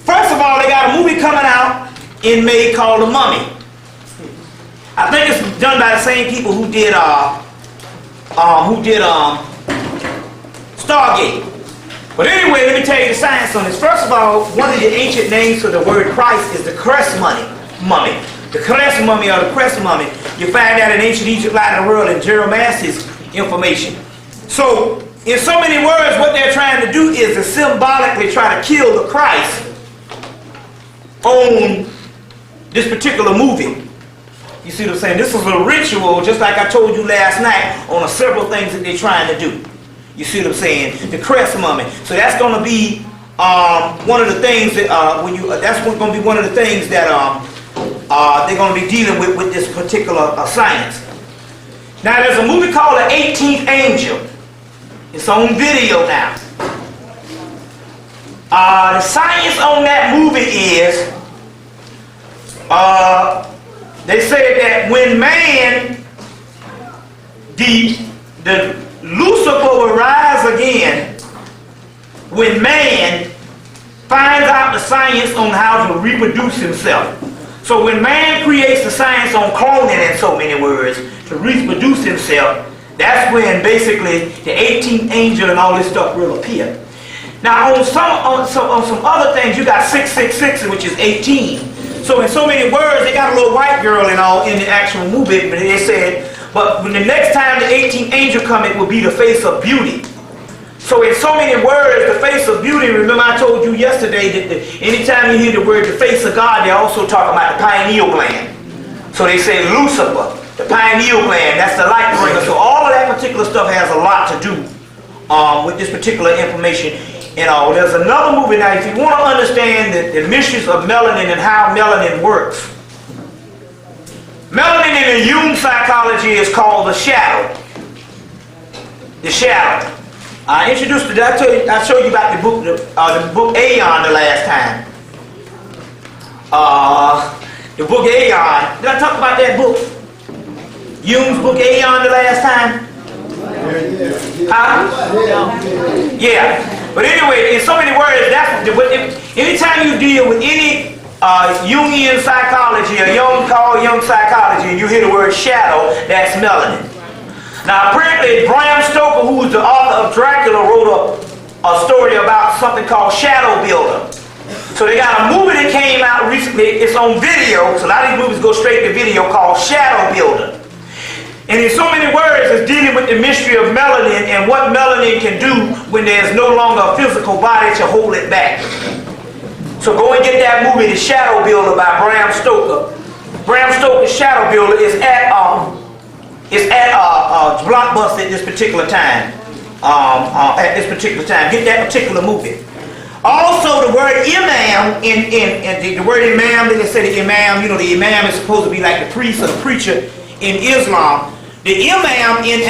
First of all, they got a movie coming out in May called The Mummy. I think it's done by the same people who did Stargate. But anyway, let me tell you the science on this. First of all, one of the ancient names for the word Christ is the Crest mummy. The Crest mummy or the Crest mummy. You find that in ancient Egypt, light of the world, and Jeremiah's information. So, in so many words, what they're trying to do is to symbolically try to kill the Christ on this particular movie. You see what I'm saying? This is a ritual, just like I told you last night, on several things that they're trying to do. You see what I'm saying? The crest mummy. So that's going to be one of the things that that's going to be one of the things that they're going to be dealing with this particular science. Now there's a movie called The 18th Angel. It's on video now. The science on that movie is they say that when man, the Lucifer will rise again when man finds out the science on how to reproduce himself. So when man creates the science on cloning, in so many words, to reproduce himself, that's when basically the 18th angel and all this stuff will appear. Now on some other things, you got 666, which is 18. So in so many words, they got a little white girl and all in the actual movie, but they said, but when the next time the 18th angel comes, it will be the face of beauty. So in so many words, the face of beauty, remember I told you yesterday that anytime you hear the word the face of God, they also talk about the pineal gland. So they say Lucifer, the pineal gland, that's the light bringer. So all of that particular stuff has a lot to do with this particular information. You know, there's another movie now, if you want to understand the mysteries of melanin and how melanin works. Melanin in the Jung psychology is called the shadow. The shadow. I introduced it. I showed you about the book Aeon the last time. The book Aeon. Did I talk about that book? Jung's book Aeon the last time? Yeah. But anyway, in so many words, anytime you deal with any Jungian psychology, or Jung psychology, and you hear the word shadow, that's melanin. Now apparently Bram Stoker, who was the author of Dracula, wrote a story about something called Shadow Builder. So they got a movie that came out recently, it's on video, so a lot of these movies go straight to video, called Shadow Builder. And in so many words, it's dealing with the mystery of melanin and what melanin can do when there's no longer a physical body to hold it back. So go and get that movie, The Shadow Builder by Bram Stoker. Bram Stoker's Shadow Builder is at Blockbuster at this particular time. Get that particular movie. Also, the word imam the word imam, they say the imam. You know, the imam is supposed to be like the priest or the preacher in Islam. The imam in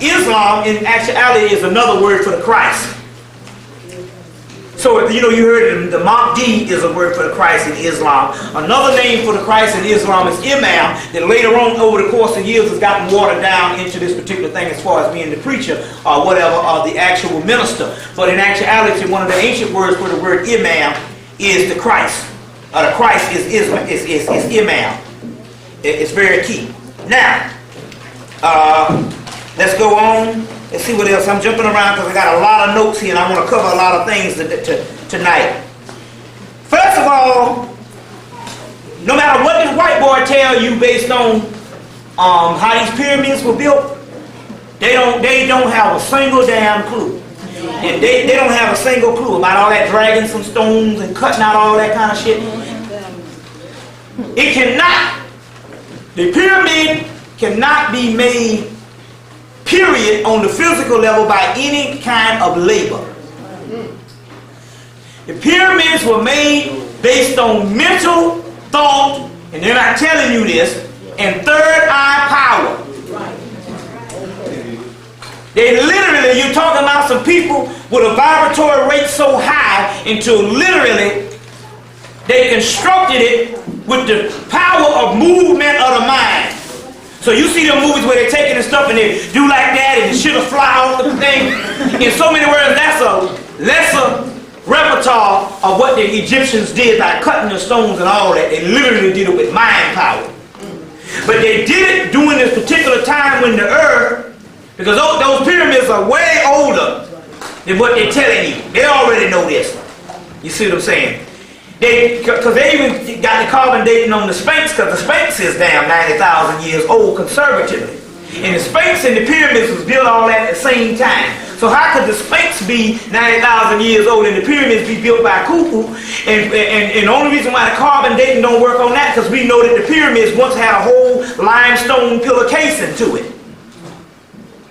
Islam, in actuality, is another word for the Christ. So, you know, you heard the Mahdi is a word for the Christ in Islam. Another name for the Christ in Islam is Imam, that later on, over the course of years, has gotten watered down into this particular thing as far as being the preacher or whatever, or the actual minister. But in actuality, one of the ancient words for the word Imam is the Christ. The Christ is Imam. It's very key. Now, let's go on. Let's see what else. I'm jumping around because I got a lot of notes here and I want to cover a lot of things tonight. First of all, no matter what this white boy tell you based on how these pyramids were built, they don't have a single damn clue. And they don't have a single clue about all that dragging some stones and cutting out all that kind of shit. The pyramid cannot be made, period, on the physical level by any kind of labor. The pyramids were made based on mental thought, and they're not telling you this, and third eye power. They literally, you're talking about some people with a vibratory rate so high until literally they constructed it with the power of movement of the mind. So you see them movies where they're taking the stuff and they do like that and the shit will fly off the thing. In so many words, that's a lesser repertoire of what the Egyptians did by cutting the stones and all that. They literally did it with mind power. But they did it during this particular time when the earth, because those pyramids are way older than what they're telling you. They already know this. You see what I'm saying? Because they even got the carbon dating on the Sphinx, because the Sphinx is damn 90,000 years old conservatively. And the Sphinx and the pyramids was built all at the same time. So how could the Sphinx be 90,000 years old and the pyramids be built by Khufu? And the only reason why the carbon dating don't work on that, because we know that the pyramids once had a whole limestone pillar casing to it.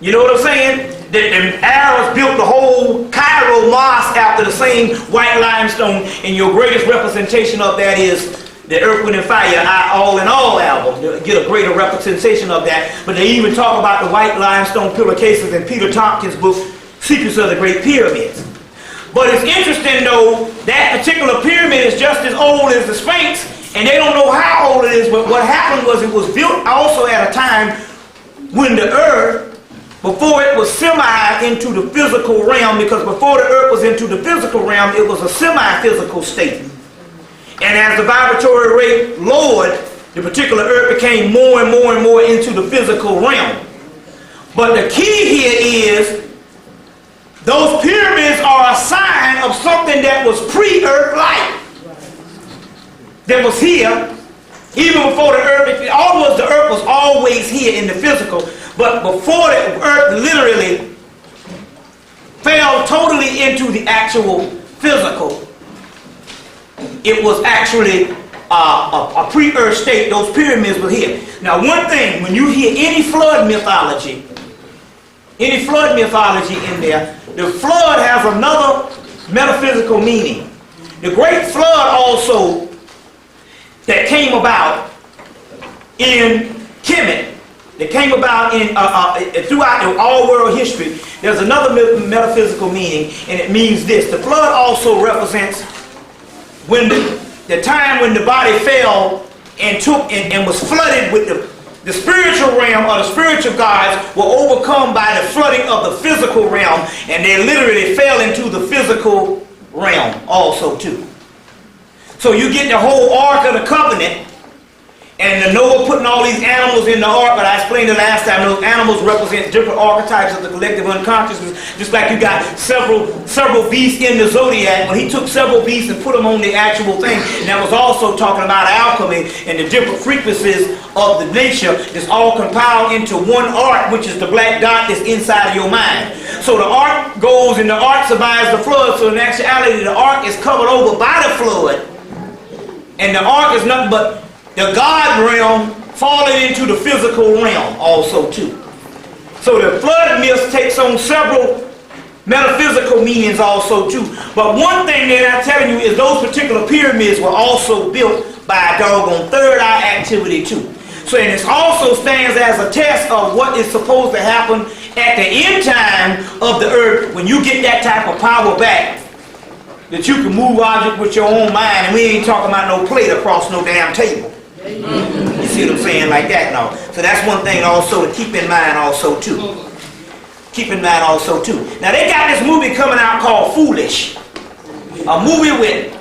You know what I'm saying? The Arabs built the whole Cairo mosque after the same white limestone, and your greatest representation of that is the Earth, Wind, and Fire, All in All album. You'll get a greater representation of that. But they even talk about the white limestone pillar cases in Peter Tompkins' book, Secrets of the Great Pyramids. But it's interesting, though, that particular pyramid is just as old as the Sphinx, and they don't know how old it is, but what happened was it was built also at a time when the Earth, before it was semi into the physical realm, because before the Earth was into the physical realm, it was a semi-physical state. And as the vibratory rate lowered, the particular Earth became more and more and more into the physical realm. But the key here is, those pyramids are a sign of something that was pre-Earth life. That was here, even before the Earth, the Earth was always here in the physical, but before the Earth literally fell totally into the actual physical, it was actually a pre-Earth state. Those pyramids were here. Now one thing, when you hear any flood mythology in there, the flood has another metaphysical meaning. The great flood also that came about in Hemmitt, that came about in throughout the all world history, there's another metaphysical meaning, and it means this. The flood also represents when the time when the body fell and was flooded with the spiritual realm, or the spiritual gods were overcome by the flooding of the physical realm, and they literally fell into the physical realm also too. So you get the whole Ark of the Covenant, and the Noah putting all these animals in the ark, but I explained the last time, those animals represent different archetypes of the collective unconsciousness, just like you got several beasts in the zodiac. When he took several beasts and put them on the actual thing, and that was also talking about alchemy and the different frequencies of the nature that's all compiled into one ark, which is the black dot that's inside of your mind. So the ark goes, and the ark survives the flood, so in actuality the ark is covered over by the flood, and the ark is nothing but the God realm falling into the physical realm also too. So the flood myth takes on several metaphysical meanings also too. But one thing that I'm telling you is those particular pyramids were also built by a doggone third eye activity too. So and it also stands as a test of what is supposed to happen at the end time of the earth, when you get that type of power back, that you can move objects with your own mind, and we ain't talking about no plate across no damn table. You see what I'm saying, like that now. So that's one thing also to keep in mind also too. Keep in mind also too. Now they got this movie coming out called Foolish. A movie with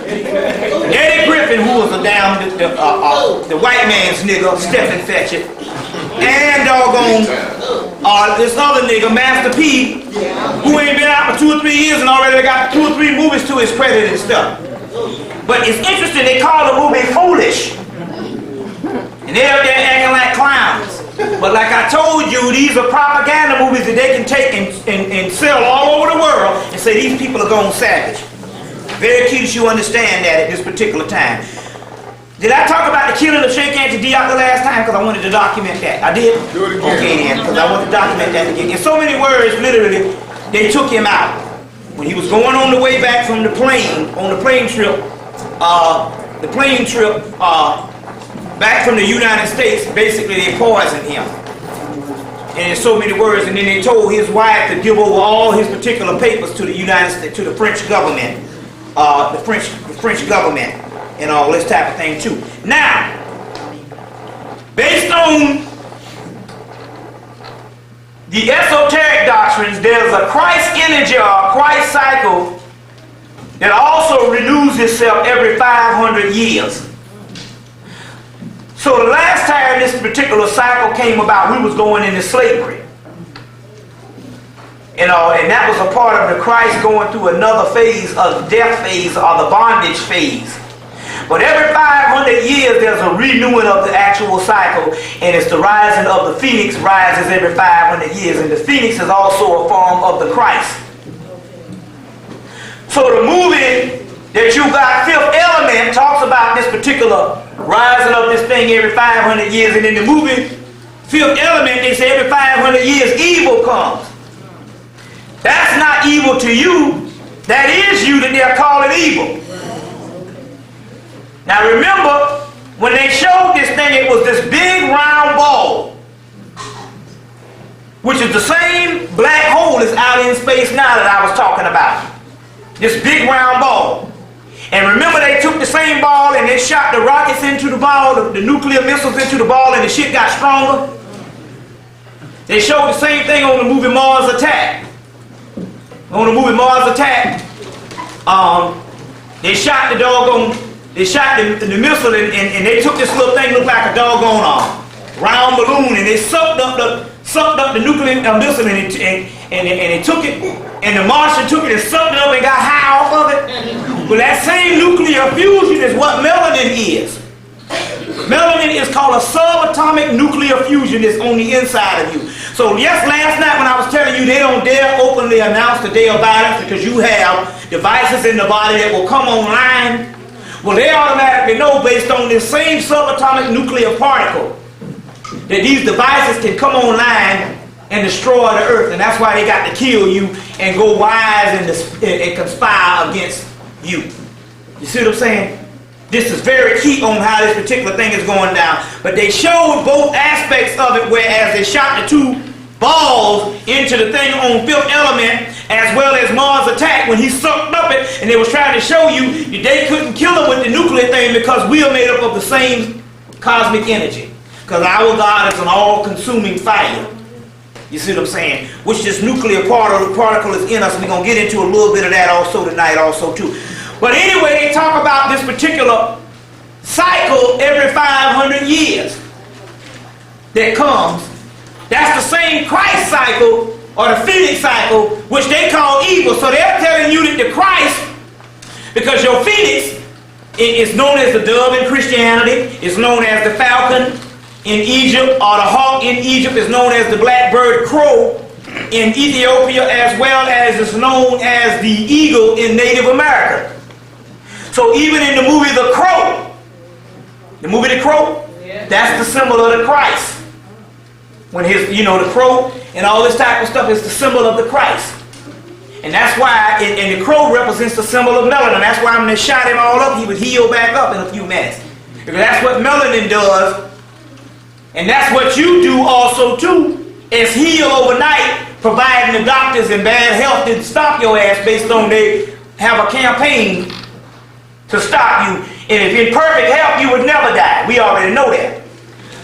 Eddie Griffin, who was the white man's nigga, Stephen Fetchit, and doggone this other nigga, Master P, who ain't been out for 2 or 3 years and already got 2 or 3 movies to his credit and stuff. But it's interesting, they call the movie Foolish. And they're up there acting like clowns. But like I told you, these are propaganda movies that they can take and sell all over the world and say these people are going savage. Very key that you understand that at this particular time. Did I talk about the killing of Shrek-Anti the last time? Because I wanted to document that. I did? Do it again. Okay then, because I want to document that again. In so many words, literally, they took him out. When he was going on the way back from the plane, on the plane trip, back from the United States, basically they poisoned him. And in so many words, and then they told his wife to give over all his particular papers to the United States, to the French government, the French government, and all this type of thing too. Now, based on the esoteric doctrines, there's a Christ energy or a Christ cycle that also renews itself every 500 years. So the last time this particular cycle came about, we was going into slavery. And that was a part of the Christ going through another phase of the death phase or the bondage phase. But every 500 years there's a renewing of the actual cycle, and it's the rising of the phoenix rises every 500 years, and the phoenix is also a form of the Christ. So the movie that you got, Fifth Element, talks about this particular rising of this thing every 500 years, and in the movie Fifth Element they say every 500 years comes. That's not evil to you. That is you that they're calling evil. Now remember, when they showed this thing, it was this big round ball, which is the same black hole that's out in space now that I was talking about. This big round ball. And remember, they took the same ball and they shot the rockets into the ball, the nuclear missiles into the ball, and the shit got stronger. They showed the same thing on the movie Mars Attack. On the movie Mars Attack, they shot the doggone, they shot the missile and they took this little thing, looked like a doggone round balloon, and they sucked up the nuclear missile and it took it, and the Martian took it and sucked it up and got high off of it. Well, that same nuclear fusion is what melanin is. Melanin is called a subatomic nuclear fusion that's on the inside of you. So yes, last night when I was telling you they don't dare openly announce the day of violence because you have devices in the body that will come online, well, they automatically know based on this same subatomic nuclear particle that these devices can come online and destroy the earth, and that's why they got to kill you and go wise and conspire against you. You see what I'm saying? This is very key on how this particular thing is going down. But they showed both aspects of it, whereas they shot the two balls into the thing on Fifth Element, as well as Mars Attack when he sucked up it, and they was trying to show you that they couldn't kill him with the nuclear thing because we are made up of the same cosmic energy. Because our God is an all-consuming fire. You see what I'm saying? Which this nuclear particle is in us. We're going to get into a little bit of that also tonight also too. But anyway, they talk about this particular cycle every 500 years that comes. That's the same Christ cycle or the Phoenix cycle, which they call evil. So they're telling you that the Christ, because your Phoenix is known as the dove in Christianity, is known as the falcon in Egypt, or the hawk in Egypt is known as the blackbird crow in Ethiopia, as well as it's known as the eagle in Native America. So even in the movie The Crow, that's the symbol of the Christ. When the crow and all this type of stuff is the symbol of the Christ. And that's why, and the crow represents the symbol of melanin. That's why when they shot him all up, he would heal back up in a few minutes. Because that's what melanin does. And that's what you do also too, is heal overnight, providing the doctors in bad health didn't stop your ass based on they have a campaign to stop you. And if in perfect health, you would never die. We already know that.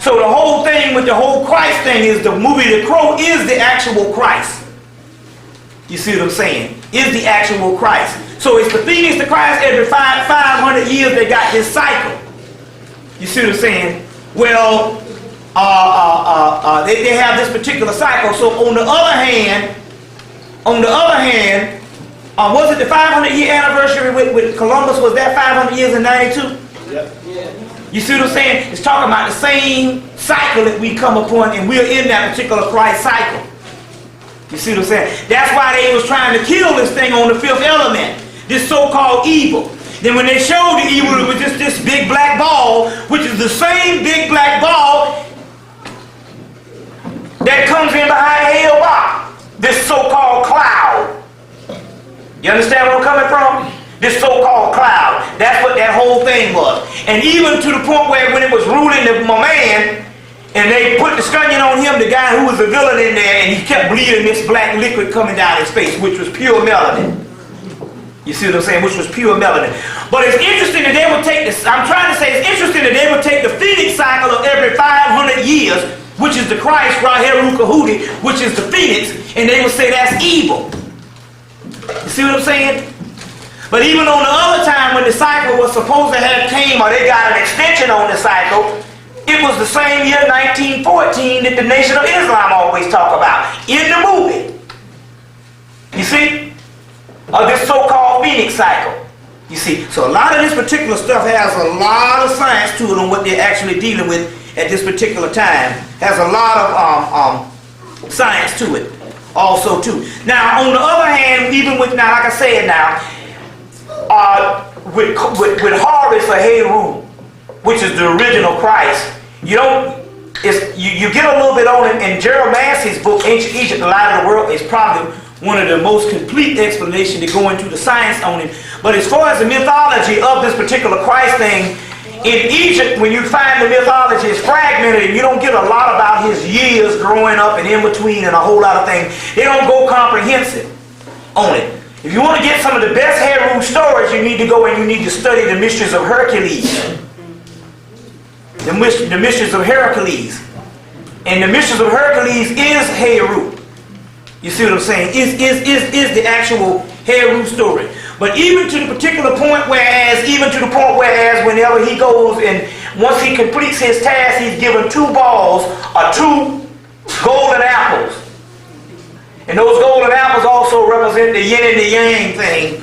So the whole thing with the whole Christ thing is the movie The Crow is the actual Christ. You see what I'm saying? Is the actual Christ. So it's the Phoenix, the Christ, every 500 years they got this cycle. You see what I'm saying? Well, they have this particular cycle. So on the other hand, was it the 500-year anniversary with Columbus? Was that 500 years in 92? Yep. Yeah. You see what I'm saying? It's talking about the same cycle that we come upon, and we're in that particular Christ cycle. You see what I'm saying? That's why they was trying to kill this thing on the Fifth Element, this so-called evil. Then when they showed the evil, it was just this big black ball, which is the same big black ball that comes in behind hell box, this so-called cloud. You understand where I'm coming from? This so-called cloud. That's what that whole thing was. And even to the point where when it was ruling my man, and they put the scunion on him, the guy who was the villain in there, and he kept bleeding this black liquid coming down his face, which was pure melanin. You see what I'm saying? Which was pure melanin. But it's interesting that they would take this, I'm trying to say it's interesting that they would take the Phoenix cycle of every 500 years, which is the Christ, Raheru Kahudi, which is the Phoenix, and they would say that's evil. You see what I'm saying? But even on the other time when the cycle was supposed to have came, or they got an extension on the cycle, it was the same year 1914 that the Nation of Islam always talk about in the movie. You see? Or this so-called Phoenix cycle. You see? So a lot of this particular stuff has a lot of science to it on what they're actually dealing with at this particular time. Has a lot of science to it also too. Now on the other hand, even with, now like I said now, with Horus or Heru, which is the original Christ, you don't you get a little bit on it, and Gerald Massey's book, Ancient Egypt, The Light of the World, is probably one of the most complete explanations to go into the science on it. But as far as the mythology of this particular Christ thing, in Egypt, when you find the mythology, it's fragmented, and you don't get a lot about his years growing up and in between and a whole lot of things. They don't go comprehensive on it. If you want to get some of the best Heru stories, you need to go and you need to study the mysteries of Hercules. The mysteries of Hercules. And the mysteries of Hercules is Heru. You see what I'm saying? Is the actual Heru story. But even to the particular point whereas whenever he goes and once he completes his task, he's given 2 balls or 2 golden apples. And those golden apples also represent the yin and the yang thing.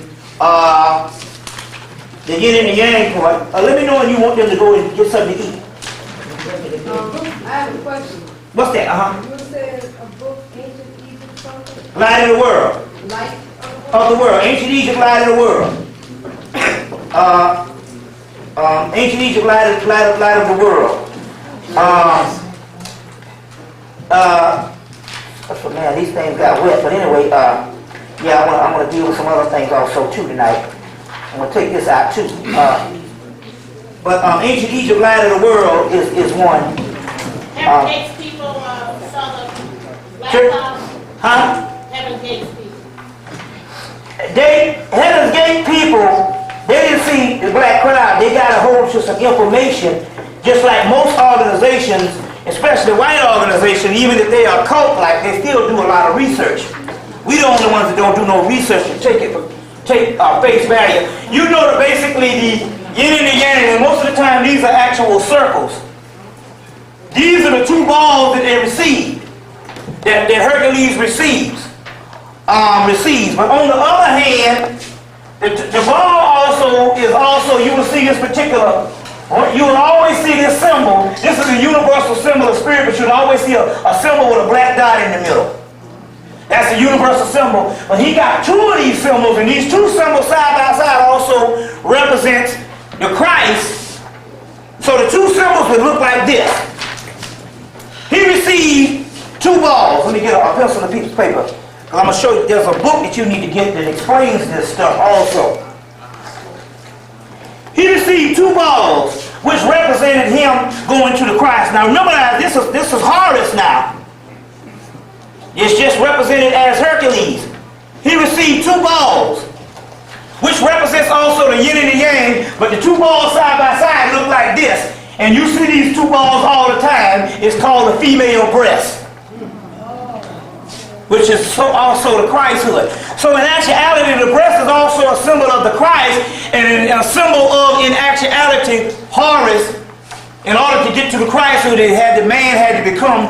The yin and the yang part. Let me know when you want them to go and get something to eat. I have a question. What's that? You said a book, Ancient Egypt something? Light of the World. Light Of the World. Ancient Egypt, Light of the World. Ancient Egypt, Light of the World. Man, these things got wet. But anyway, yeah, I'm gonna deal with some other things also too tonight. I'm gonna take this out too. But Ancient Egypt, Light of the World is one. Heaven Gates people saw the laptop. Huh? Heaven Gates people. Heaven's Gate people, they didn't see the black crowd. They got a hold of some information, just like most organizations, especially white organizations, even if they are cult-like, they still do a lot of research. We the only ones that don't do no research and take face value. You know that basically the yin and the yang, and most of the time these are actual circles. These are the 2 balls that they received, that Hercules receives. But on the other hand, the ball you will see this particular, you will always see this symbol. This is a universal symbol of spirit, but you'll always see a symbol with a black dot in the middle. That's a universal symbol. But he got 2 of these symbols, and these 2 symbols side by side also represents the Christ. So the 2 symbols would look like this. He received 2 balls. Let me get a pencil and a piece of paper. I'm going to show you, there's a book that you need to get that explains this stuff also. He received 2 balls, which represented him going to the Christ. Now remember that this is Horus now. It's just represented as Hercules. He received 2 balls, which represents also the yin and the yang, but the 2 balls side by side look like this. And you see these 2 balls all the time. It's called the female breast, which is also the Christhood. So in actuality, the breast is also a symbol of the Christ, and a symbol of, in actuality, Horus. In order to get to the Christhood, the man had to become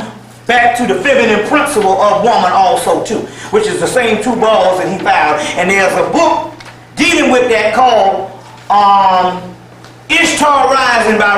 back to the feminine principle of woman also too, which is the same 2 balls that he found. And there's a book dealing with that called Ishtar Rising by